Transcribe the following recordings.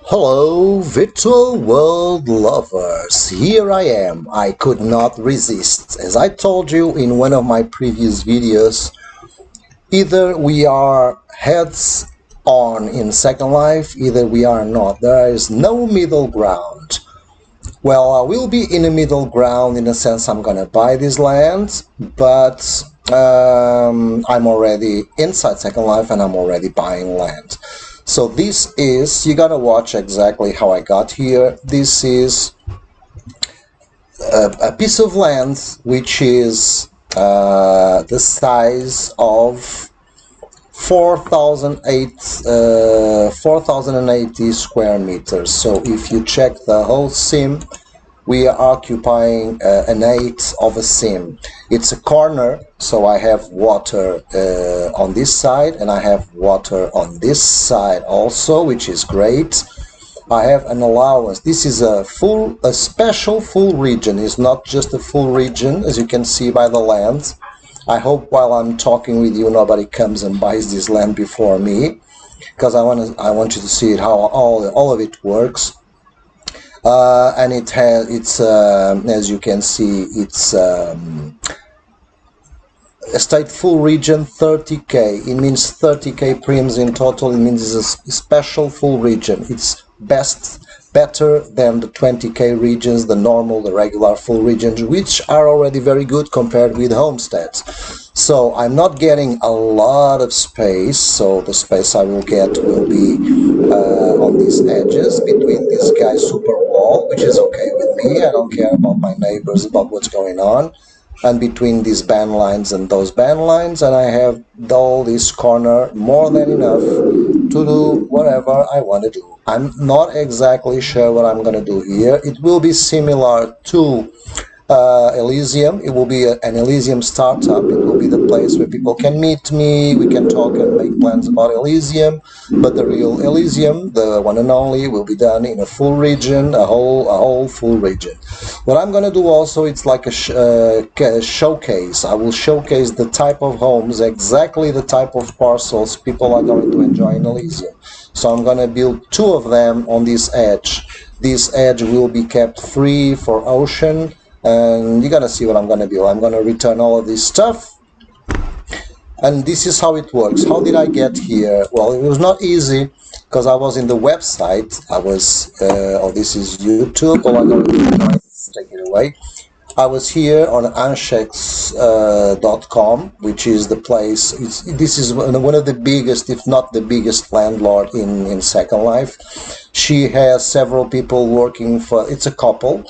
Hello, virtual world lovers. Here I am. I could not resist. As I told you in one of my previous videos, either we are heads on in Second Life, either we are not. There is no middle ground. Well, I will be in a middle ground in a sense I'm gonna buy this land, but I'm already inside Second Life and I'm already buying land. So this is, you gotta watch exactly how I got here. This is a piece of land which is the size of 4,080 square meters. So if you check the whole sim, we are occupying an eighth of a sim. It's a corner, so I have water on this side and I have water on this side also, which is great. I have an allowance. This is a special full region. It's not just a full region, as you can see by the land. I hope while I'm talking with you, nobody comes and buys this land before me, because I want you to see it, how all of it works. And it's as you can see, it's a state full region 30k. It means 30k prims in total. It means it's a special full region. It's better than the 20k regions, the normal, the regular full regions, which are already very good compared with homesteads. So I'm not getting a lot of space, so the space I will get will be on these edges between this guy's super wall, which is okay with me. I don't care about my neighbors, about what's going on, and between these band lines and those band lines, and I have all this corner more than enough to do whatever I want to do. I'm not exactly sure what I'm going to do here. It will be similar to Elysium. It will be an Elysium startup. It will be the place where people can meet me, we can talk and make plans about Elysium, but the real Elysium, the one and only, will be done in a full region, a whole full region. What I'm going to do also, it's like a showcase. I will showcase the type of homes, exactly the type of parcels people are going to enjoy in Elysium. So I'm going to build 2 of them on this edge. This edge will be kept free for ocean, and you're gonna see what I'm gonna do. I'm gonna return all of this stuff, and this is how it works. How did I get here? Well, it was not easy, because I was in the website. I was oh, this is YouTube. Oh, I'm gonna take it away. I was here on anchex.com, which is the place. This is one of the biggest, if not the biggest, landlord in Second Life. She has several people working for. It's a couple.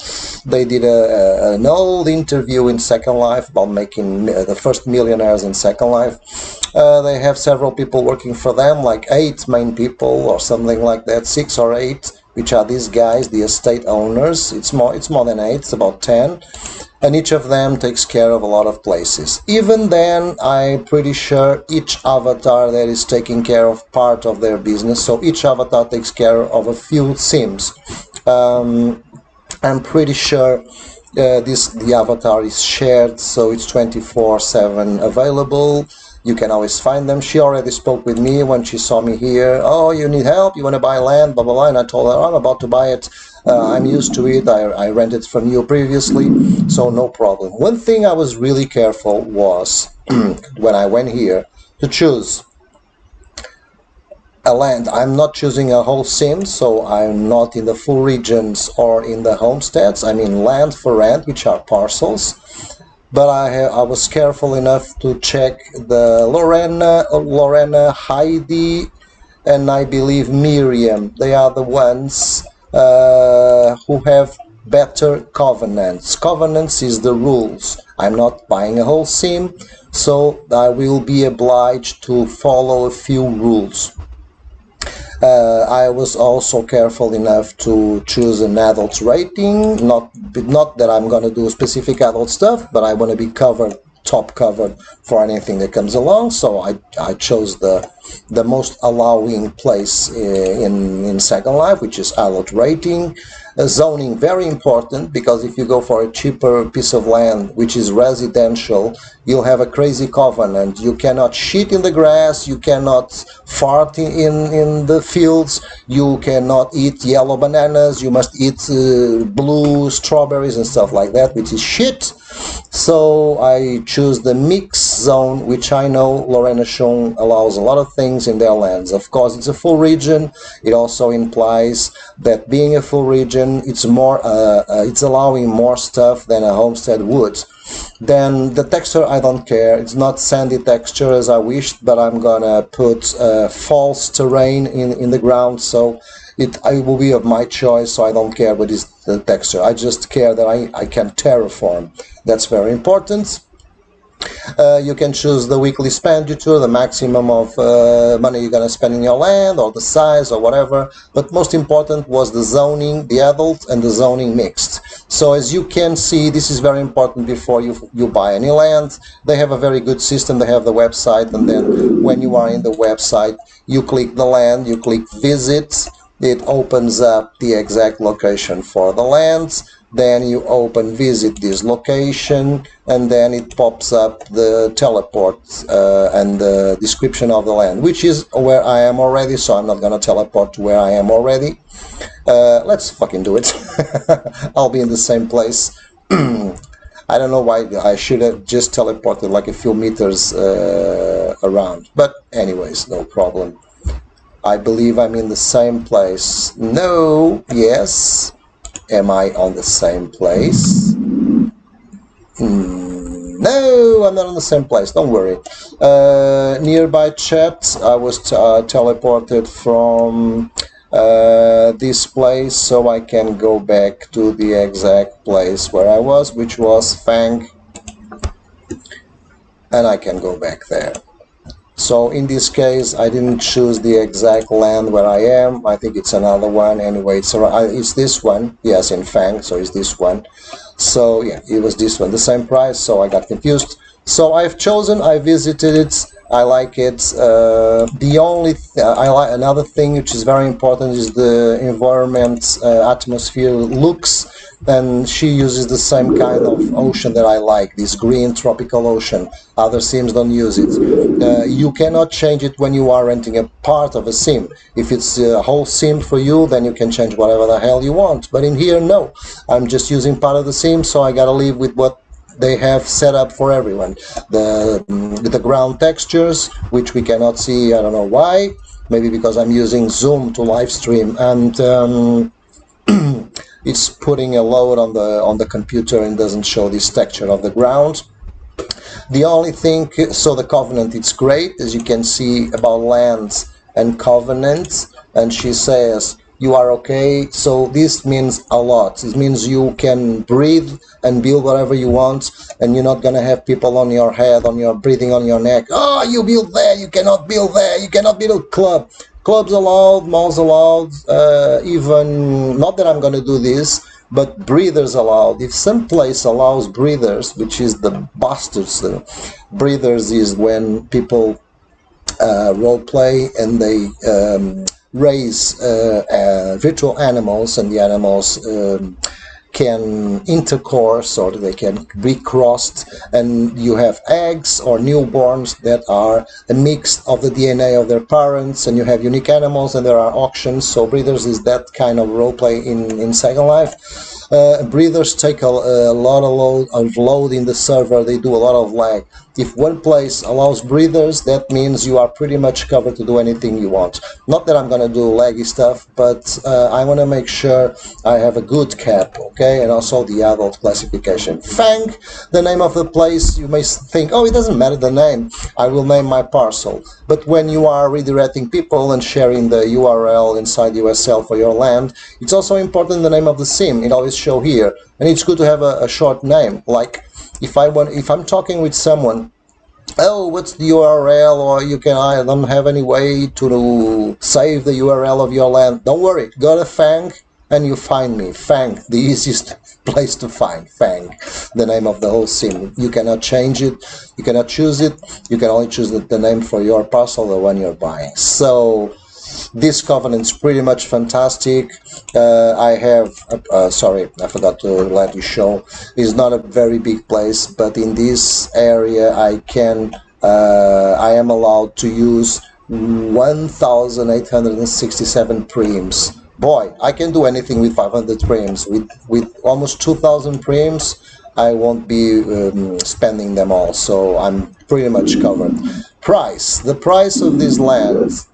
They did an old interview in Second Life about making the first millionaires in Second Life. They have several people working for them, like 8 main people or something like that, 6 or 8. Which are these guys, the estate owners. It's more than 8, it's about 10, and each of them takes care of a lot of places. Even then, I'm pretty sure each avatar there is taking care of part of their business, so each avatar takes care of a few sims. I'm pretty sure the avatar is shared, so it's 24/7 available. You can always find them. She already spoke with me when she saw me here. Oh, you need help? You want to buy land? Blah, blah, blah. And I told her, I'm about to buy it. I'm used to it. I rented from you previously, so no problem. One thing I was really careful was, when I went here, to choose a land. I'm not choosing a whole sim, so I'm not in the full regions or in the homesteads. I mean land for rent, which are parcels. But I was careful enough to check the Lorena, Heidi, and I believe Miriam. They are the ones who have better covenants. Covenants is the rules. I'm not buying a whole sim, so I will be obliged to follow a few rules. I was also careful enough to choose an adult rating, not that I'm going to do specific adult stuff, but I want to be top covered for anything that comes along, so I chose the the most allowing place in Second Life, which is island rating. Zoning, very important, because if you go for a cheaper piece of land which is residential, you'll have a crazy covenant. You cannot shit in the grass, you cannot fart in the fields, you cannot eat yellow bananas, you must eat blue strawberries and stuff like that, which is shit. So I choose the mixed zone, which I know Lorena Shung allows a lot of things in their lands. Of course, it's a full region. It also implies that being a full region, it's more, it's allowing more stuff than a homestead would. Then the texture, I don't care. It's not sandy texture as I wished, but I'm gonna put false terrain in the ground, so it will be of my choice, so I don't care what is the texture. I just care that I can terraform. That's very important. You can choose the weekly expenditure, the maximum of money you're gonna spend in your land, or the size, or whatever. But most important was the zoning, the adult and the zoning mixed. So as you can see, this is very important before you buy any land. They have a very good system. They have the website, and then when you are in the website, you click the land, you click visit. It opens up the exact location for the land. Then you open visit this location, and then it pops up the teleport and the description of the land, which is where I am already, so I'm not gonna teleport to where I am already. Let's fucking do it. I'll be in the same place. I don't know why I should have just teleported like a few meters around, but anyways, no problem. I believe I'm in the same place. No, yes. Am I on the same place? No, I'm not on the same place. Don't worry. Nearby chat, I was teleported from this place, so I can go back to the exact place where I was, which was Fang. And I can go back there. So in this case, I didn't choose the exact land where I am. I think it's another one. Anyway, it's this one. Yes, in Fang, so it's this one. So yeah, it was this one. The same price, so I got confused. So I've chosen, I visited it, I like it. The only I like another thing which is very important is the environment, atmosphere looks, and she uses the same kind of ocean that I like, this green tropical ocean. Other sims don't use it. You cannot change it when you are renting a part of a sim. If it's a whole sim for you, then you can change whatever the hell you want. But in here, no. I'm just using part of the sim, so I gotta live with what they have set up for everyone. The ground textures, which we cannot see, I don't know why. Maybe because I'm using Zoom to live stream, and it's putting a load on the computer and doesn't show this texture of the ground. The only thing, so the covenant, it's great, as you can see, about lands and covenants, and she says you are okay. So this means a lot. It means you can breathe and build whatever you want, and you're not gonna have people on your head, on your breathing on your neck. Oh, you build there, you cannot build there, you cannot build a club. Clubs allowed, malls allowed, even, not that I'm gonna do this, but breathers allowed. If some place allows breathers, which is the bastards, breathers is when people role play and they raise virtual animals, and the animals can intercourse, or they can be crossed, and you have eggs or newborns that are a mix of the DNA of their parents, and you have unique animals, and there are auctions. So breeders is that kind of roleplay in Second Life. Breeders take a lot of load in the server. They do a lot of lag. If one place allows breeders, that means you are pretty much covered to do anything you want. Not that I'm gonna do laggy stuff, but I want to make sure I have a good cap, okay? And also the adult classification. Fang, the name of the place. You may think, oh, it doesn't matter the name. I will name my parcel. But when you are redirecting people and sharing the URL inside USL for your land, it's also important the name of the sim. It always show here, and it's good to have a short name. Like if I'm talking with someone, oh, what's the URL, or I don't have any way to save the URL of your land. Don't worry, go to Fang, and you find me. Fang, the easiest place to find. Fang, the name of the whole sim. You cannot change it, you cannot choose it, you can only choose the name for your parcel, the one you're buying. So this covenant's pretty much fantastic. I have, sorry, I forgot to let you show. It's not a very big place, but in this area I am allowed to use 1,867 prims. Boy, I can do anything with 500 prims. With almost 2,000 prims, I won't be spending them all, so I'm pretty much covered. Price. The price of this land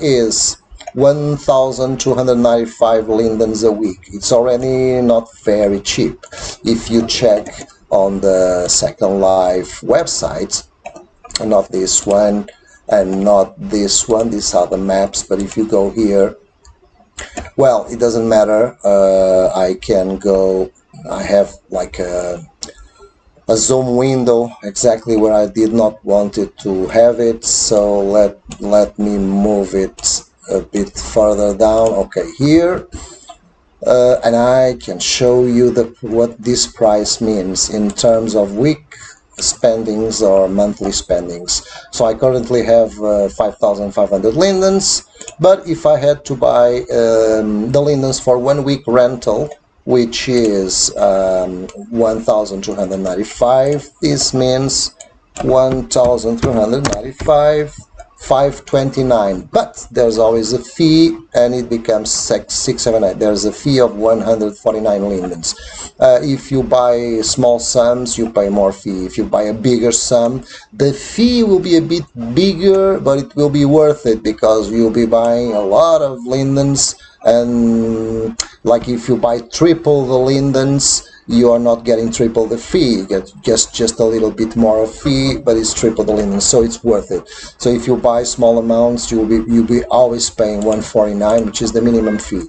is 1,295 lindens a week. It's already not very cheap. If you check on the Second Life website, not this one and not this one, these are the maps, but if you go here, well, it doesn't matter. I can go, I have like a zoom window exactly where I did not want it to have it, so let me move it a bit further down. Okay, here, and I can show you what this price means in terms of week spendings or monthly spendings. So I currently have 5,500 lindens, but if I had to buy the lindens for 1 week rental, which is 1,295, this means 1,295, 529, but there's always a fee, and it becomes 678. There's a fee of 149 lindens. If you buy small sums, you pay more fee. If you buy a bigger sum, the fee will be a bit bigger, but it will be worth it because you'll be buying a lot of lindens. And like if you buy triple the lindens, you are not getting triple the fee. You get just a little bit more of fee, but it's triple the lindens, so it's worth it. So if you buy small amounts, you'll be always paying 149, which is the minimum fee.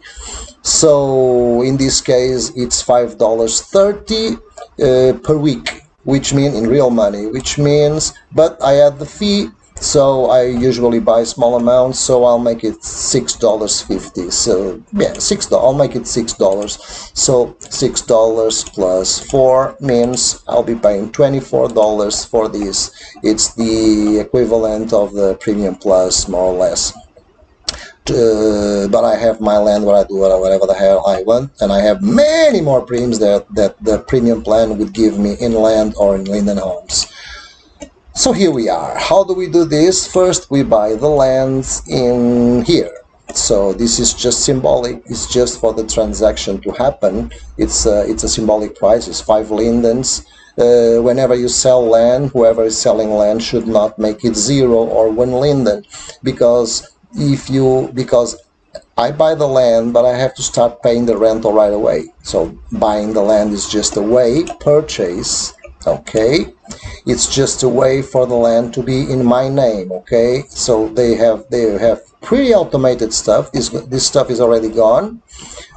So in this case, it's $5.30 per week, which means in real money, which means, but I add the fee. So I usually buy small amounts, so I'll make it $6.50. So yeah, I'll make it $6. So $6 plus 4 means I'll be paying $24 for this. It's the equivalent of the Premium Plus, more or less. But I have my land where I do whatever the hell I want, and I have many more prims that the premium plan would give me in land or in linden homes. So here we are. How do we do this? First, we buy the lands in here. So this is just symbolic. It's just for the transaction to happen. It's a symbolic price. It's 5 lindens. Whenever you sell land, whoever is selling land should not make it 0 or 1 linden, because I buy the land, but I have to start paying the rental right away. So buying the land is just a way, purchase. Okay, it's just a way for the land to be in my name. Okay, so they have pretty automated stuff. This stuff is already gone,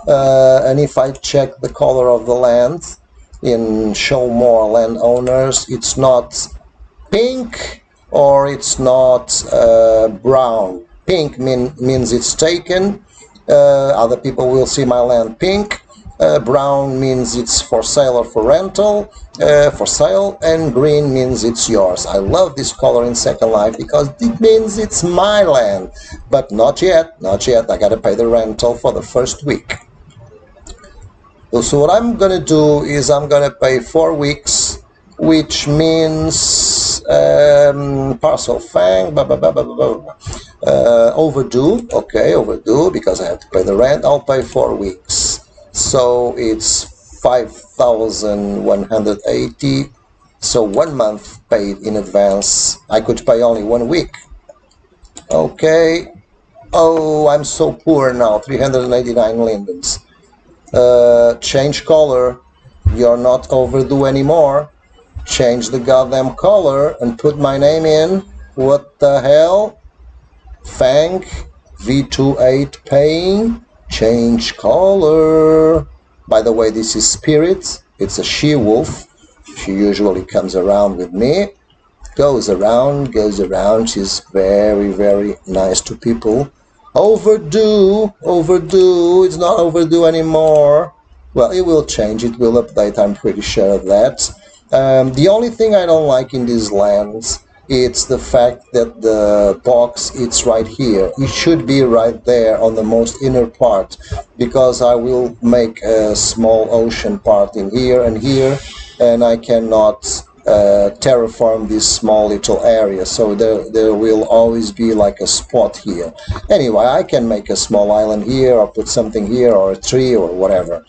and if I check the color of the land in show more landowners, it's not pink or it's not brown. Pink means it's taken. Other people will see my land pink. Brown means it's for sale or for rental, for sale, and green means it's yours. I love this color in Second Life because it means it's my land, but not yet. I gotta pay the rental for the first week. So what I'm gonna do is I'm gonna pay 4 weeks, which means parcel fang, overdue. Okay, overdue because I have to pay the rent. I'll pay 4 weeks. So it's 5,180. So 1 month paid in advance. I could pay only 1 week. Okay. Oh, I'm so poor now. 389 lindens. Change color. You're not overdue anymore. Change the goddamn color and put my name in. What the hell? Fang V28 paying. Change color. By the way, this is Spirit. It's a she-wolf. She usually comes around with me. Goes around. She's very, very nice to people. Overdue, overdue, it's not overdue anymore. Well, it will change, it will update, I'm pretty sure of that. The only thing I don't like in these lands, it's the fact that the box it's right here. It should be right there on the most inner part, because I will make a small ocean part in here, and I cannot terraform this small little area, so there will always be like a spot here. Anyway, I can make a small island here, or put something here, or a tree, or whatever.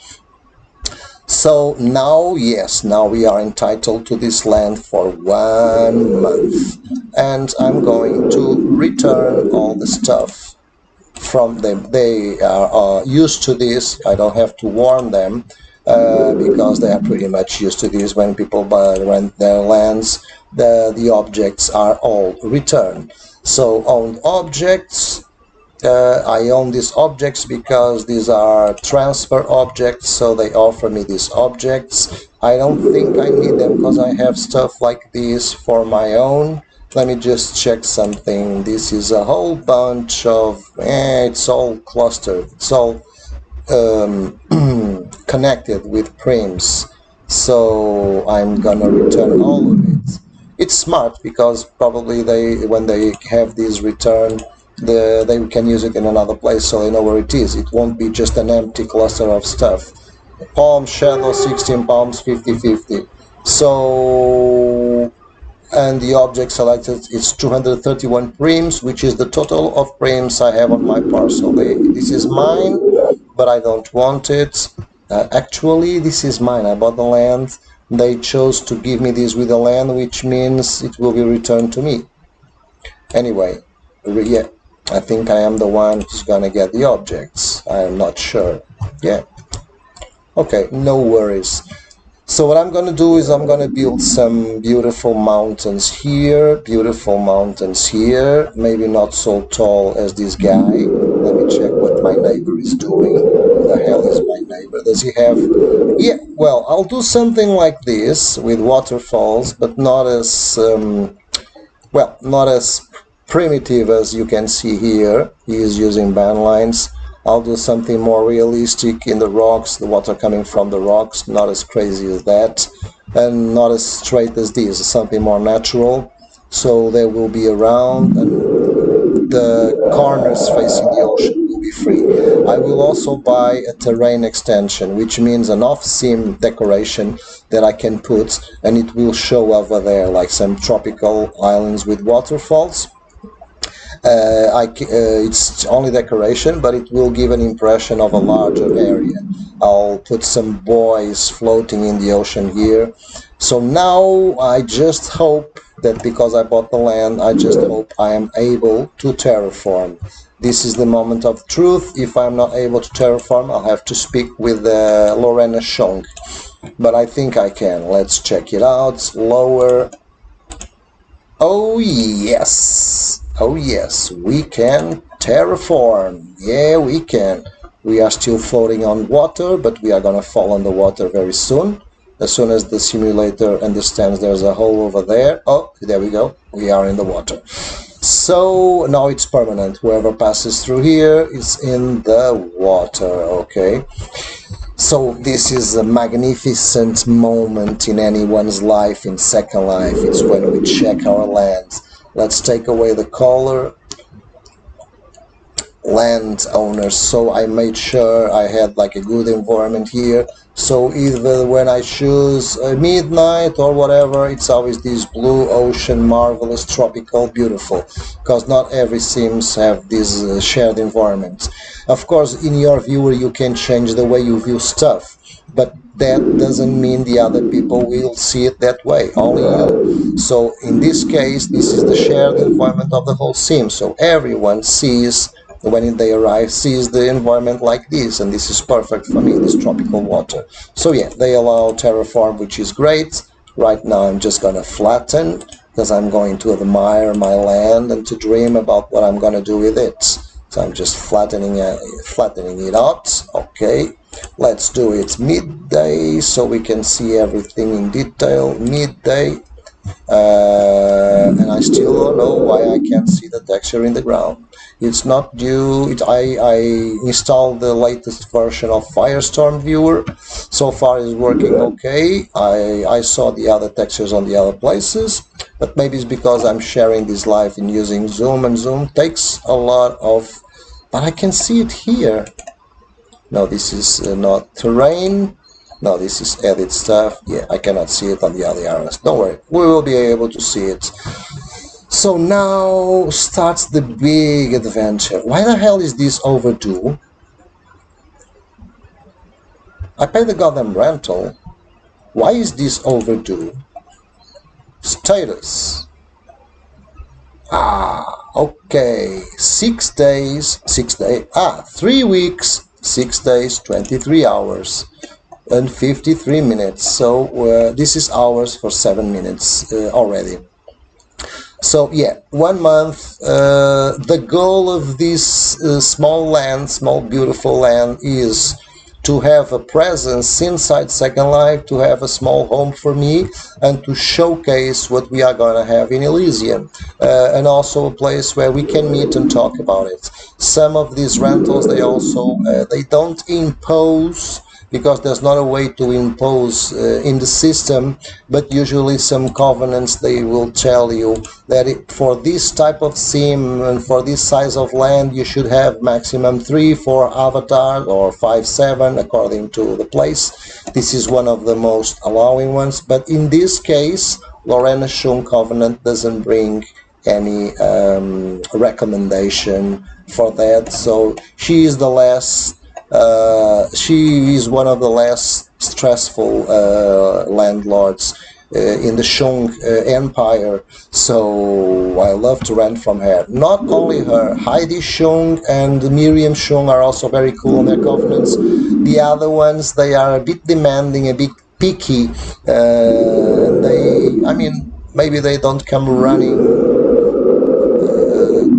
So now, yes, now we are entitled to this land for 1 month, and I'm going to return all the stuff from them. They are used to this. I don't have to warn them, because they are pretty much used to this. When people rent their lands, the objects are all returned. So owned objects, I own these objects because these are transfer objects, so they offer me these objects. I don't think I need them because I have stuff like this for my own. Let me just check something. This is a whole bunch of, it's all clustered, it's all connected with prims, so I'm gonna return all of it. It's smart because probably when they have these returned, they can use it in another place, so they know where it is. It won't be just an empty cluster of stuff. Palm, shadow, 16 palms, 50-50. So, and the object selected is 231 prims, which is the total of prims I have on my parcel. This is mine, but I don't want it. Actually, this is mine. I bought the land. They chose to give me this with the land, which means it will be returned to me. Anyway, yeah, I think I am the one who's gonna get the objects. I am not sure. Yeah. Okay, no worries. So what I'm gonna do is I'm gonna build some beautiful mountains here, maybe not so tall as this guy. Let me check what my neighbor is doing. Who the hell is my neighbor? Does he have... Yeah, well, I'll do something like this with waterfalls, but not as not as primitive as you can see here. He is using band lines. I'll do something more realistic in the rocks, the water coming from the rocks, not as crazy as that, and not as straight as this, something more natural. So they will be around, and the corners facing the ocean will be free. I will also buy a terrain extension, which means an off-seam decoration that I can put, and it will show over there, like some tropical islands with waterfalls. It's only decoration, but it will give an impression of a larger area. I'll put some buoys floating in the ocean here. So now I just hope that, because I bought the land, I just hope I am able to terraform. This is the moment of truth. If I'm not able to terraform, I'll have to speak with Lorena Schong. But I think I can. Let's check it out. Lower. Oh yes! Oh yes, we can terraform. Yeah, we can. We are still floating on water, but we are gonna fall on the water very soon. As soon as the simulator understands there's a hole over there. Oh, there we go. We are in the water. So now it's permanent. Whoever passes through here is in the water, okay? So this is a magnificent moment in anyone's life, in Second Life. It's when we check our lands. Let's take away the color. Landowners. So I made sure I had like a good environment here. So either when I choose midnight or whatever, it's always this blue ocean, marvelous, tropical, beautiful. Because not every sims have this shared environment. Of course, in your viewer, you can change the way you view stuff. But that doesn't mean the other people will see it that way, only you. So in this case, this is the shared environment of the whole sim. So everyone sees, when they arrive, sees the environment like this, and this is perfect for me, this tropical water. So yeah, they allow terraform, which is great. Right now I'm just gonna flatten, because I'm going to admire my land and to dream about what I'm gonna do with it. So I'm just flattening it out. Okay, let's do it midday so we can see everything in detail. Midday. And I still don't know why I can't see the texture in the ground. It's not due. I installed the latest version of Firestorm Viewer. So far it's working okay. I saw the other textures on the other places, but maybe it's because I'm sharing this live in using Zoom, and Zoom takes a lot of... But I can see it here. No, this is not terrain. No, this is edit stuff. Yeah, I cannot see it on the other areas. Don't worry, we will be able to see it. So now starts the big adventure. Why the hell is this overdue? I paid the goddamn rental. Why is this overdue? Status. Okay. 6 days. 3 weeks, 6 days, 23 hours and 53 minutes. So this is hours for 7 minutes already. So yeah, 1 month. The goal of this small beautiful land is to have a presence inside Second Life, to have a small home for me, and to showcase what we are going to have in Elysium, and also a place where we can meet and talk about it. Some of these rentals, they also they don't impose, because there's not a way to impose in the system, but usually some covenants, they will tell you that for this type of sim and for this size of land, you should have maximum 3-4 avatars, or 5-7 according to the place. This is one of the most allowing ones, but in this case Lorena Schung covenant doesn't bring any recommendation for that, so she is the less she is one of the less stressful landlords in the Schung empire, so I love to rent from her. Not only her, Heidi Schung and Miriam Schung are also very cool on their covenants. The other ones, they are a bit demanding, a bit picky. I mean, maybe they don't come running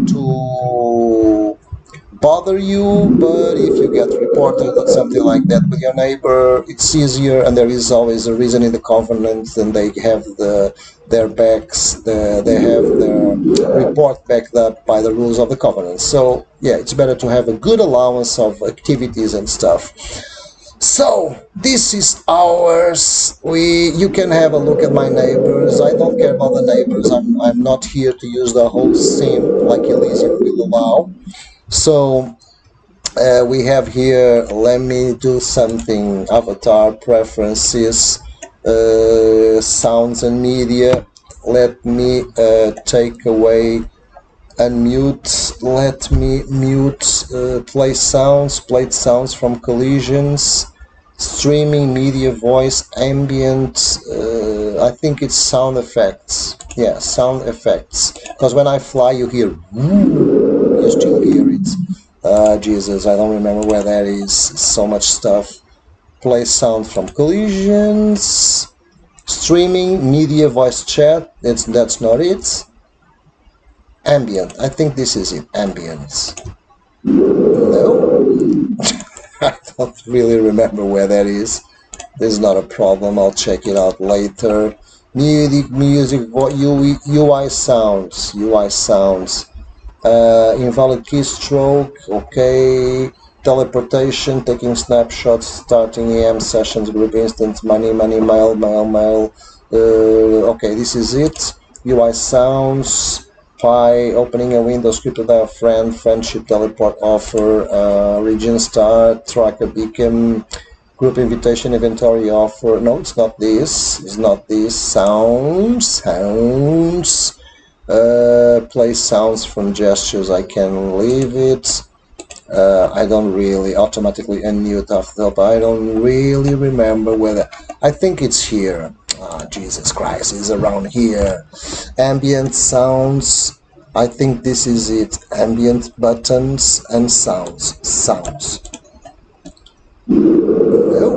to bother you, but if you get reported or something like that with your neighbor, it's easier, and there is always a reason in the covenant, and they have their backs, they have their report backed up by the rules of the covenant. So yeah, it's better to have a good allowance of activities and stuff. So this is ours. You can have a look at my neighbors. I don't care about the neighbors. I'm not here to use the whole sim like Elysium will allow. So we have here, let me do something, avatar preferences, sounds and media. Let me take away unmute. Let me mute play sounds from collisions, streaming, media, voice, ambient. I think it's sound effects. Yeah, sound effects, because when I fly you hear you still hear it. Jesus, I don't remember where that is. So much stuff. Play sound from collisions, streaming, media, voice chat. That's not it. Ambient. I think this is it. Ambience. No. I don't really remember where that is. This is not a problem. I'll check it out later. Music, UI sounds. Invalid keystroke, okay. Teleportation, taking snapshots, starting EM sessions, group instance, money, mail. Okay, this is it. UI sounds, Pi, opening a window, script with a friend, friendship, teleport offer, region start, tracker beacon, group invitation, inventory offer. No, it's not this. Sounds. Play sounds from gestures. I can leave it. I don't really automatically unmute after that, but I don't really remember whether. I think it's here. Jesus Christ, it's around here. Ambient sounds. I think this is it. Ambient buttons and sounds. No.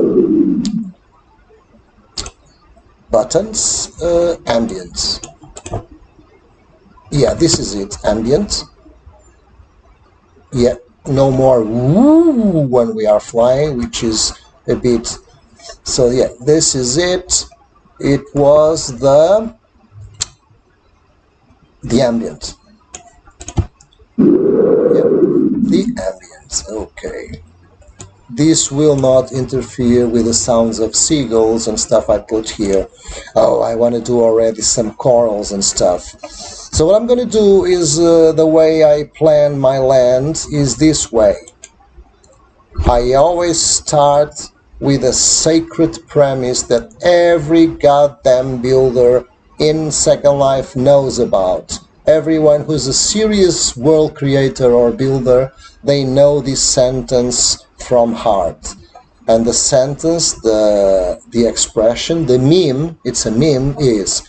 Buttons. Ambient. Yeah, this is it. Ambient. Yeah, no more woo when we are flying, which is a bit. So yeah, this is it. It was the ambient. Yeah, the ambience. Okay. This will not interfere with the sounds of seagulls and stuff I put here. Oh, I want to do already some corals and stuff. So what I'm going to do is the way I plan my land is this way. I always start with a sacred premise that every goddamn builder in Second Life knows about. Everyone who's a serious world creator or builder, they know this sentence from heart. And the sentence, the expression, the meme, it's a meme, is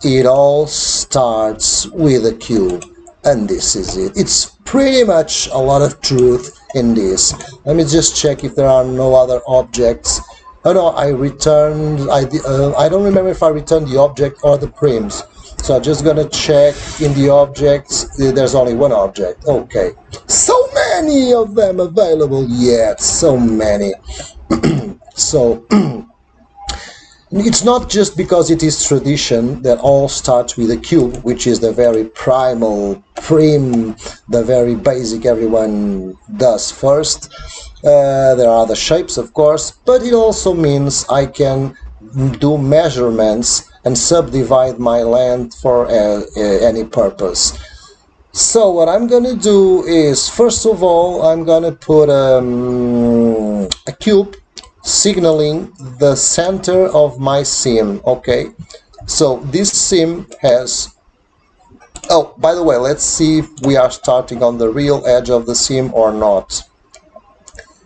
it all starts with a Q. And this is it. It's pretty much a lot of truth in this. Let me just check if there are no other objects. Oh no, I returned, I don't remember if I returned the object or the prims. So I'm just gonna check in the objects. There's only one object. Okay. So many of them available yet. So many. So it's not just because it is tradition that all starts with a cube, which is the very primal, the very basic everyone does first. There are other shapes, of course, but it also means I can do measurements and subdivide my land for any purpose. So what I'm gonna do is, first of all, I'm gonna put a cube signaling the center of my sim. Okay, so this sim has, oh, by the way, let's see if we are starting on the real edge of the sim or not.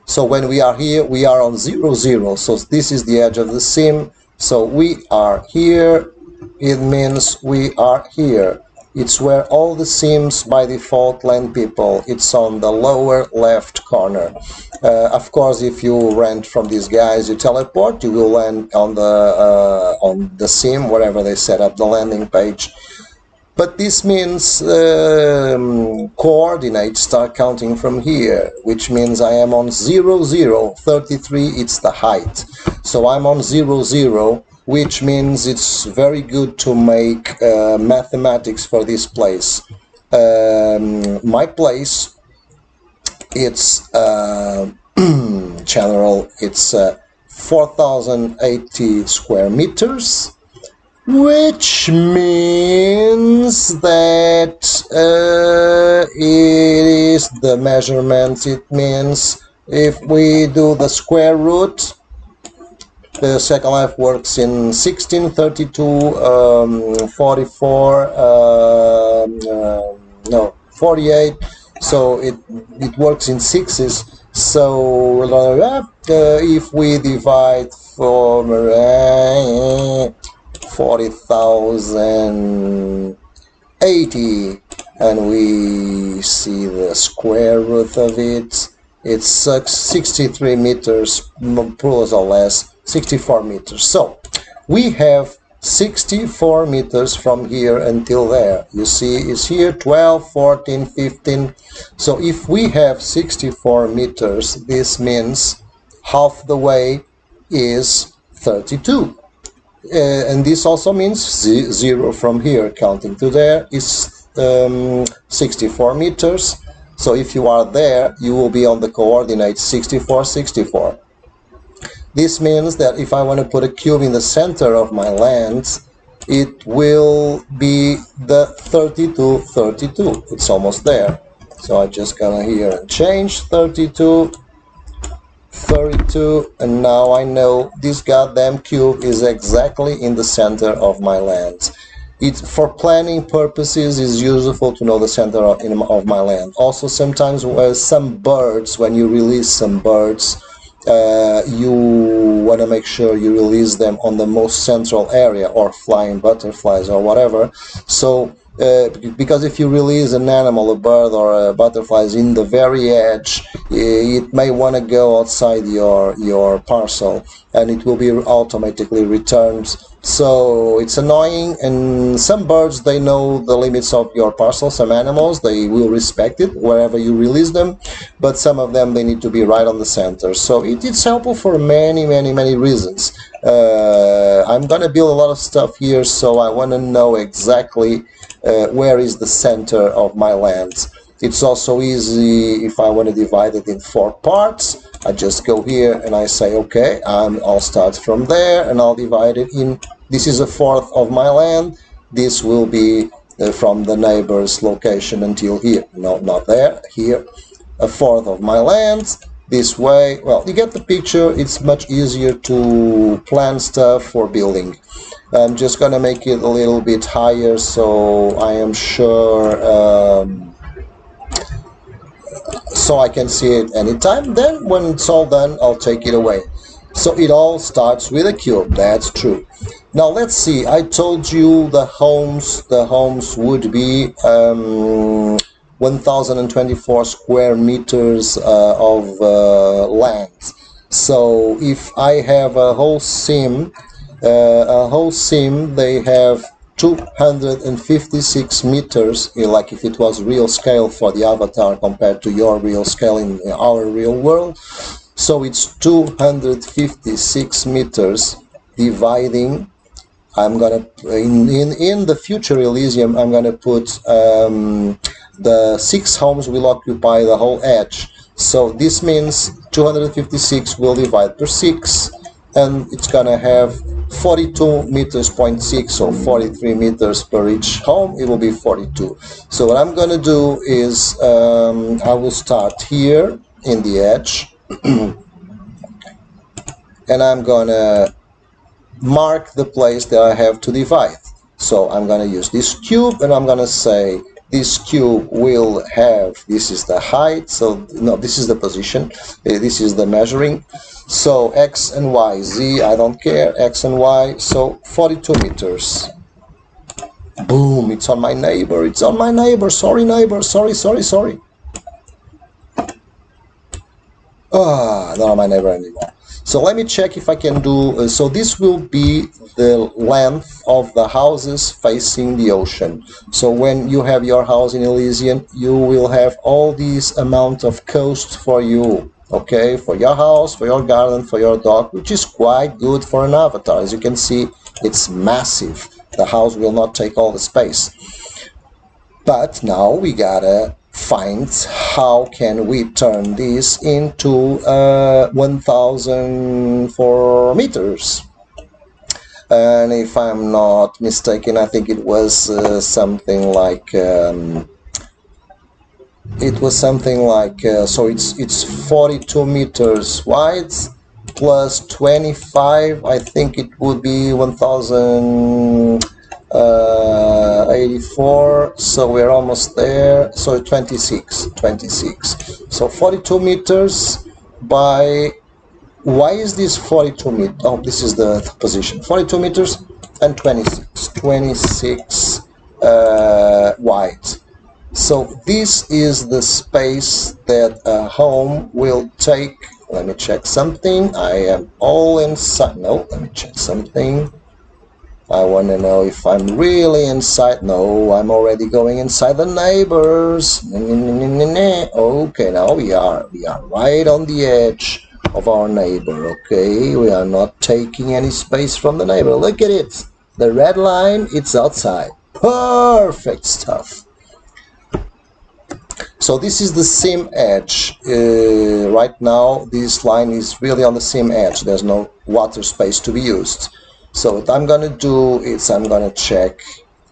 So when we are here, we are on 0, 0. So this is the edge of the sim. So we are here. It means we are here. It's where all the sims by default land people. It's on the lower left corner. Of course, if you rent from these guys, you teleport, you will land on the sim wherever they set up the landing page. But this means coordinates start counting from here, which means I am on 0, 0, 33, it's the height. So I'm on 0, 0, which means it's very good to make mathematics for this place. My place, it's general, it's 4,080 square meters. Which means that it is the measurements. It means if we do the square root, the Second Life works in 16, 32, 44, no, 48. So it works in sixes. So if we divide for 40,080 and we see the square root of it, it's 63 meters plus or less, 64 meters. So we have 64 meters from here until there. You see it's here 12, 14, 15. So if we have 64 meters, this means half the way is 32. And this also means 0 from here counting to there is 64 meters. So if you are there, you will be on the coordinates 64, 64. This means that if I want to put a cube in the center of my land, it will be the 32, 32. It's almost there. So I just gonna here and change 32, 32, and now I know this goddamn cube is exactly in the center of my land. It, for planning purposes, is useful to know the center of my land. Also, sometimes some birds, when you release some birds, you want to make sure you release them on the most central area, or flying butterflies or whatever. So because if you release an animal, a bird or a butterflies in the very edge, it may want to go outside your parcel and it will be automatically returned. So it's annoying, and some birds, they know the limits of your parcel. Some animals, they will respect it wherever you release them, but some of them, they need to be right on the center. So it's helpful for many reasons. I'm gonna build a lot of stuff here, so I want to know exactly where is the center of my land. It's also easy if I want to divide it in 4 parts. I just go here and I say, okay, I'll start from there and I'll divide it in. This is a fourth of my land. This will be from the neighbor's location until here. No, not there, here. A fourth of my land. This way, well, you get the picture. It's much easier to plan stuff for building. I'm just gonna make it a little bit higher so I am sure so I can see it anytime. Then when it's all done, I'll take it away. So it all starts with a cube. That's true. Now let's see. I told you the homes would be 1024 square meters of land. So if I have a whole sim, they have 256 meters, like if it was real scale for the avatar compared to your real scale in our real world. So it's 256 meters dividing. I'm gonna in the future Elysium, I'm gonna put the 6 homes will occupy the whole edge. So this means 256 will divide per 6, and it's gonna have 42 meters, 0.6 or 43 meters per each home. It will be 42. So what I'm gonna do is I will start here in the edge and I'm gonna mark the place that I have to divide. So I'm gonna use this cube and I'm gonna say this cube will have, this is the height, so no, this is the position, this is the measuring. So X and Y, Z, I don't care, X and Y, so 42 meters. Boom, it's on my neighbor, it's on my neighbor, sorry neighbor, sorry. Not on my neighbor anymore. So let me check if I can do, so this will be the length of the houses facing the ocean. So when you have your house in Elysium, you will have all these amount of coast for you, okay, for your house, for your garden, for your dog, which is quite good for an avatar. As you can see, it's massive. The house will not take all the space. But now we gotta find how can we turn this into 1004 meters. And if I'm not mistaken, I think it was something like so it's 42 meters wide plus 25. I think it would be 1084, so we're almost there. So 26. So 42 meters by, why is this 42 meters? Oh, this is the position. 42 meters and 26 wide. So this is the space that a home will take. Let me check something. I am all inside. No, let me check something. I want to know if I'm really inside. No, I'm already going inside the neighbors. Okay, now we are right on the edge of our neighbor. Okay, we are not taking any space from the neighbor. Look at it. The red line, it's outside. Perfect stuff. So this is the same edge. Right now, this line is really on the same edge. There's no water space to be used. So what I'm going to do is I'm going to check.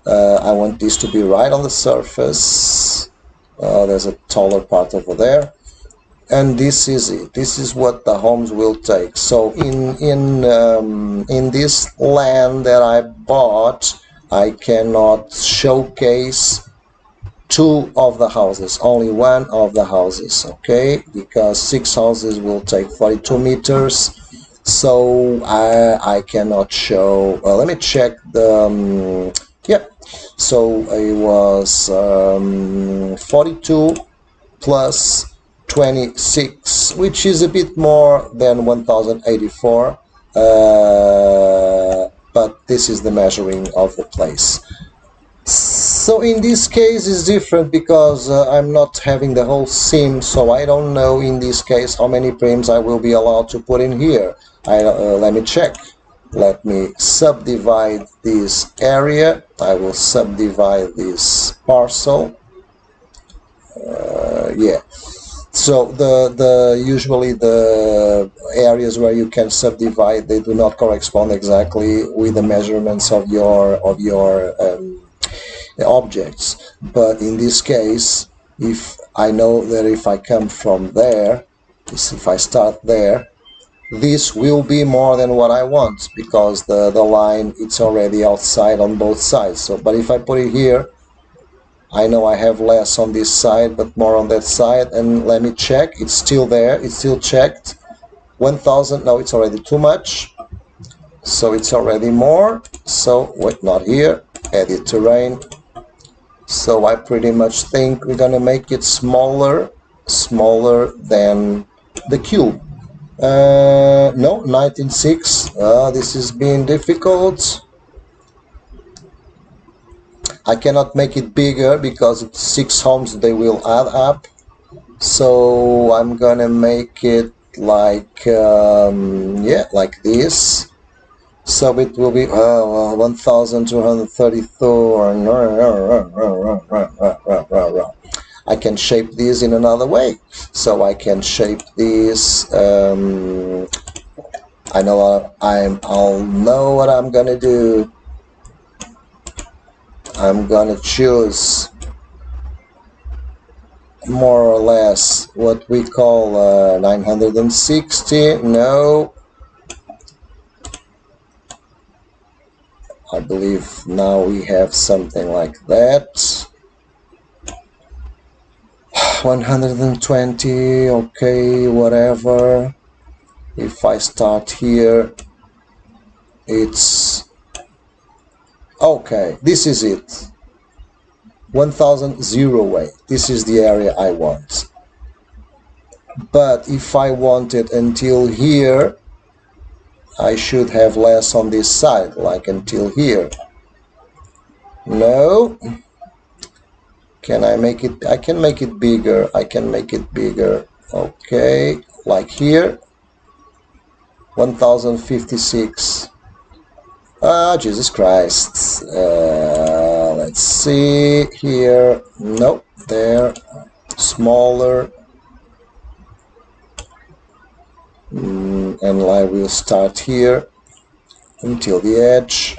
I want this to be right on the surface. There's a taller part over there. And this is it. This is what the homes will take. So in this land that I bought, I cannot showcase 2 of the houses, only 1 of the houses, okay? Because 6 houses will take 42 meters. So I cannot show. Let me check the. Yeah. So it was 42 plus 26, which is a bit more than 1084. But this is the measuring of the place. So in this case it's different because I'm not having the whole sim, so I don't know in this case how many prims I will be allowed to put in here. Let me check. Let me subdivide this area. I will subdivide this parcel. Yeah. So the usually the areas where you can subdivide, they do not correspond exactly with the measurements of your objects. But in this case, if I know that if I come from there, if I start there, this will be more than what I want, because the line, it's already outside on both sides. So, but if I put it here, I know I have less on this side but more on that side. And let me check, it's still there, it's still checked. 1000, no, it's already too much, so it's already more. So wait, not here, edit terrain. So I pretty much think we're gonna make it smaller than the cube. No, 19.6. This is being difficult. I cannot make it bigger because it's 6 homes, they will add up. So I'm gonna make it like yeah, like this. So it will be 1234. I can shape this in another way. So I can shape this. I'll know what I'm gonna do. I'm gonna choose more or less what we call 960. No, I believe now we have something like that. 120, okay, whatever. If I start here, it's okay, this is it. 1000 zero way. This is the area I want. But if I want it until here, I should have less on this side, like until here. No. Can I make it? I can make it bigger. I can make it bigger. Okay, like here. 1056. Ah, Jesus Christ. Let's see here. Nope, there. Smaller. And I will start here until the edge.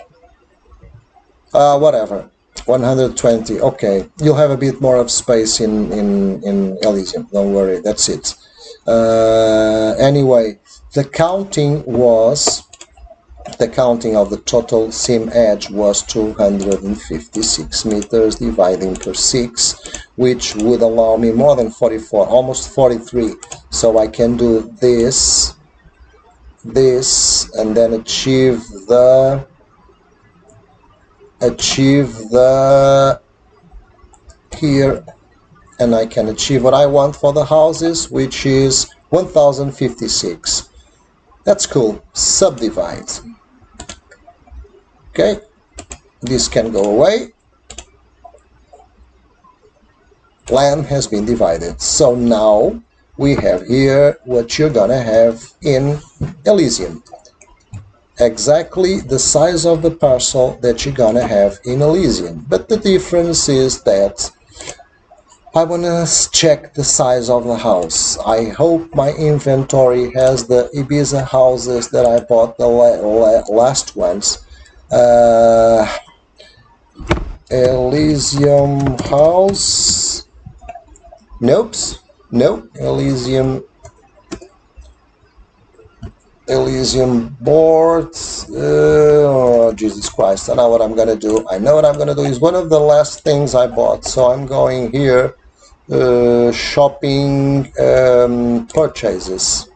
Whatever. 120. Okay, you'll have a bit more of space in Elysium. Don't worry. That's it. Anyway, the counting of the total seam edge was 256 meters dividing per 6, which would allow me more than 44, almost 43. So I can do this, and then achieve the here, and I can achieve what I want for the houses, which is 1056. That's cool. Subdivide. Okay, this can go away. Land has been divided. So now we have here what you're gonna have in Elysium. Exactly the size of the parcel that you're gonna have in Elysium. But the difference is that I wanna check the size of the house. I hope my inventory has the Ibiza houses that I bought the last ones. Elysium house. Nope. Elysium board. Oh, Jesus Christ. I know what I'm gonna do. It's one of the last things I bought. So I'm going here, shopping, purchases.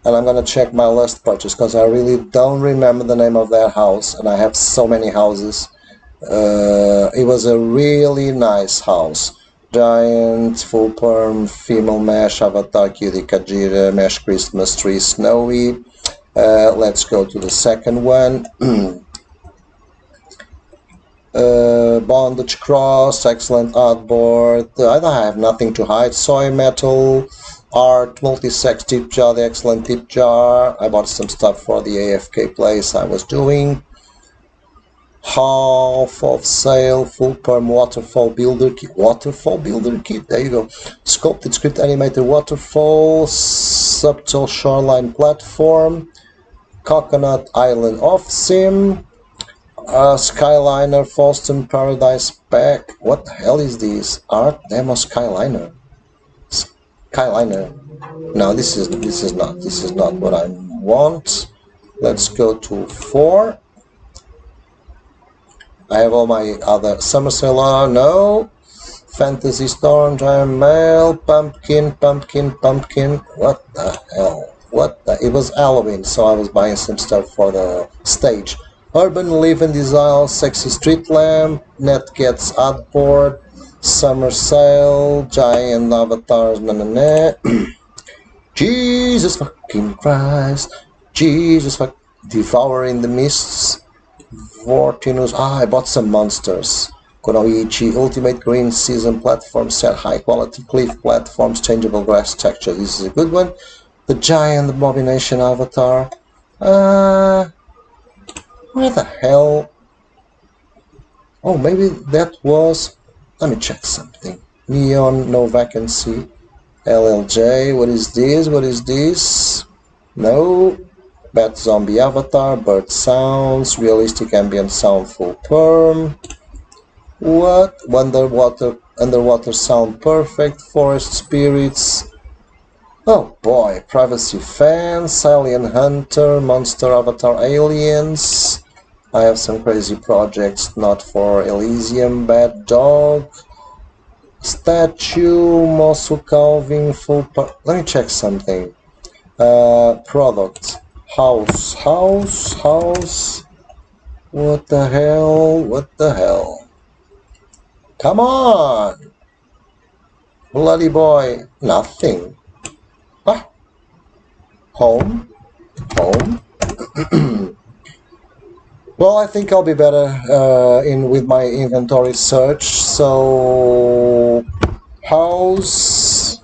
And I'm gonna check my last purchase because I really don't remember the name of that house, and I have so many houses. It was a really nice house. Giant, full perm, female mesh, avatar, cutie, kajira, mesh, Christmas tree, snowy. Let's go to the second one. Bondage cross, excellent artboard. I have nothing to hide. Soy metal, art, multi-sex tip jar, the excellent tip jar. I bought some stuff for the AFK place I was doing. half of sail, full perm waterfall builder kit. Waterfall builder kit, there you go. Sculpted script animated waterfall, subtle shoreline platform, coconut island off sim, Skyliner Falston Paradise Pack. What the hell is this? Art demo Skyliner. Skyliner. No, this is not what I want. Let's go to 4. I have all my other Summer Sailor. No. Fantasy Storm, Giant Mail, Pumpkin. What the hell? It was Halloween, so I was buying some stuff for the stage. Urban Live and Desire, Sexy Street Lamp, Net Gets Outboard, Summer Sail, Giant Avatars, Jesus fucking Christ, Jesus fuck, Devouring the Mists, Vortinus, I bought some monsters. Konoichi, Ultimate Green Season Platform Set, High Quality Cliff Platforms, Changeable Grass Texture, this is a good one. The Giant Abomination Avatar, where the hell? Oh, maybe that was... Let me check something. Neon, no vacancy. LLJ, what is this? No. Bat Zombie Avatar, Bird Sounds, Realistic Ambient Sound Full Perm. What? Underwater Sound Perfect, Forest Spirits. Oh boy, Privacy Fans, Alien Hunter, Monster Avatar Aliens. I have some crazy projects not for Elysium, Bad Dog, Statue, Mosu Calvin, let me check something. Product, House. What the hell? Come on! Bloody boy, nothing. Ah. Home. Well, I think I'll be better with my inventory search. So, house,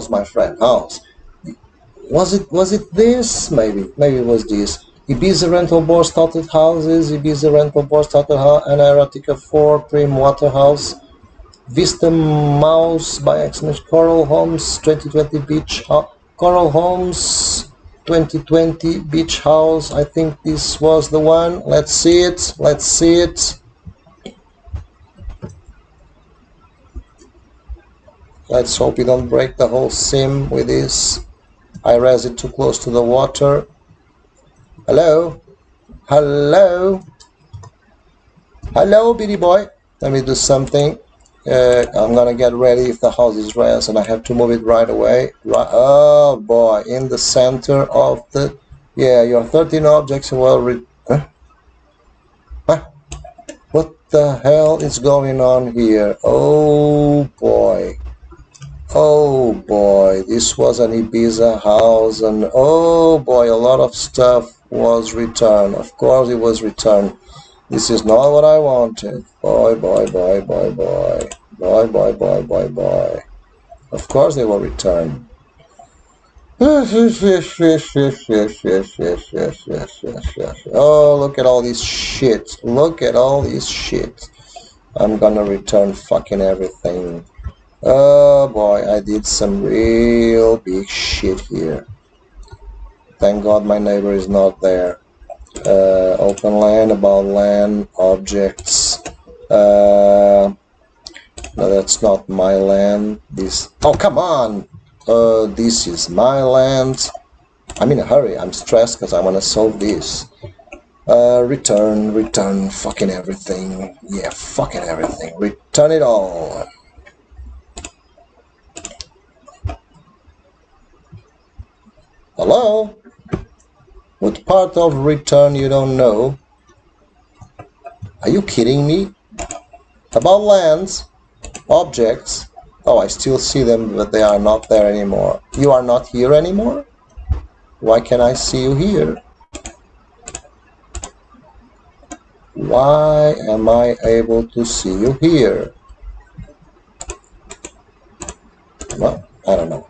my friend, house. Was it this? Maybe it was this. Ibiza Rental Board started houses. Ibiza Rental Board started an Erotica 4 Prim Waterhouse. Vista Mouse by Xmas Coral Homes 2020 Beach Coral Homes 2020 Beach House. I think this was the one. Let's see it. Let's hope we don't break the whole sim with this. I res it too close to the water. Hello, bitty boy. Let me do something. I'm gonna get ready if the house is res and I have to move it right away. Oh boy, in the center of the... Yeah, your 13 objects will... Huh? What the hell is going on here? Oh boy, this was an Ibiza house, and oh boy, a lot of stuff was returned. Of course it was returned. This is not what I wanted. Boy. Of course they were returned. Oh, look at all this shit. I'm gonna return fucking everything. Oh boy, I did some real big shit here. Thank God my neighbor is not there. Open land, about land, objects. No, that's not my land. This... Oh, come on! This is my land. I'm in a hurry. I'm stressed because I want to solve this. Return fucking everything. Yeah, fucking everything. Return it all. Hello? What part of return you don't know? Are you kidding me? About lands, objects. Oh, I still see them, but they are not there anymore. You are not here anymore? Why can't I see you here? Why am I able to see you here? Well, I don't know.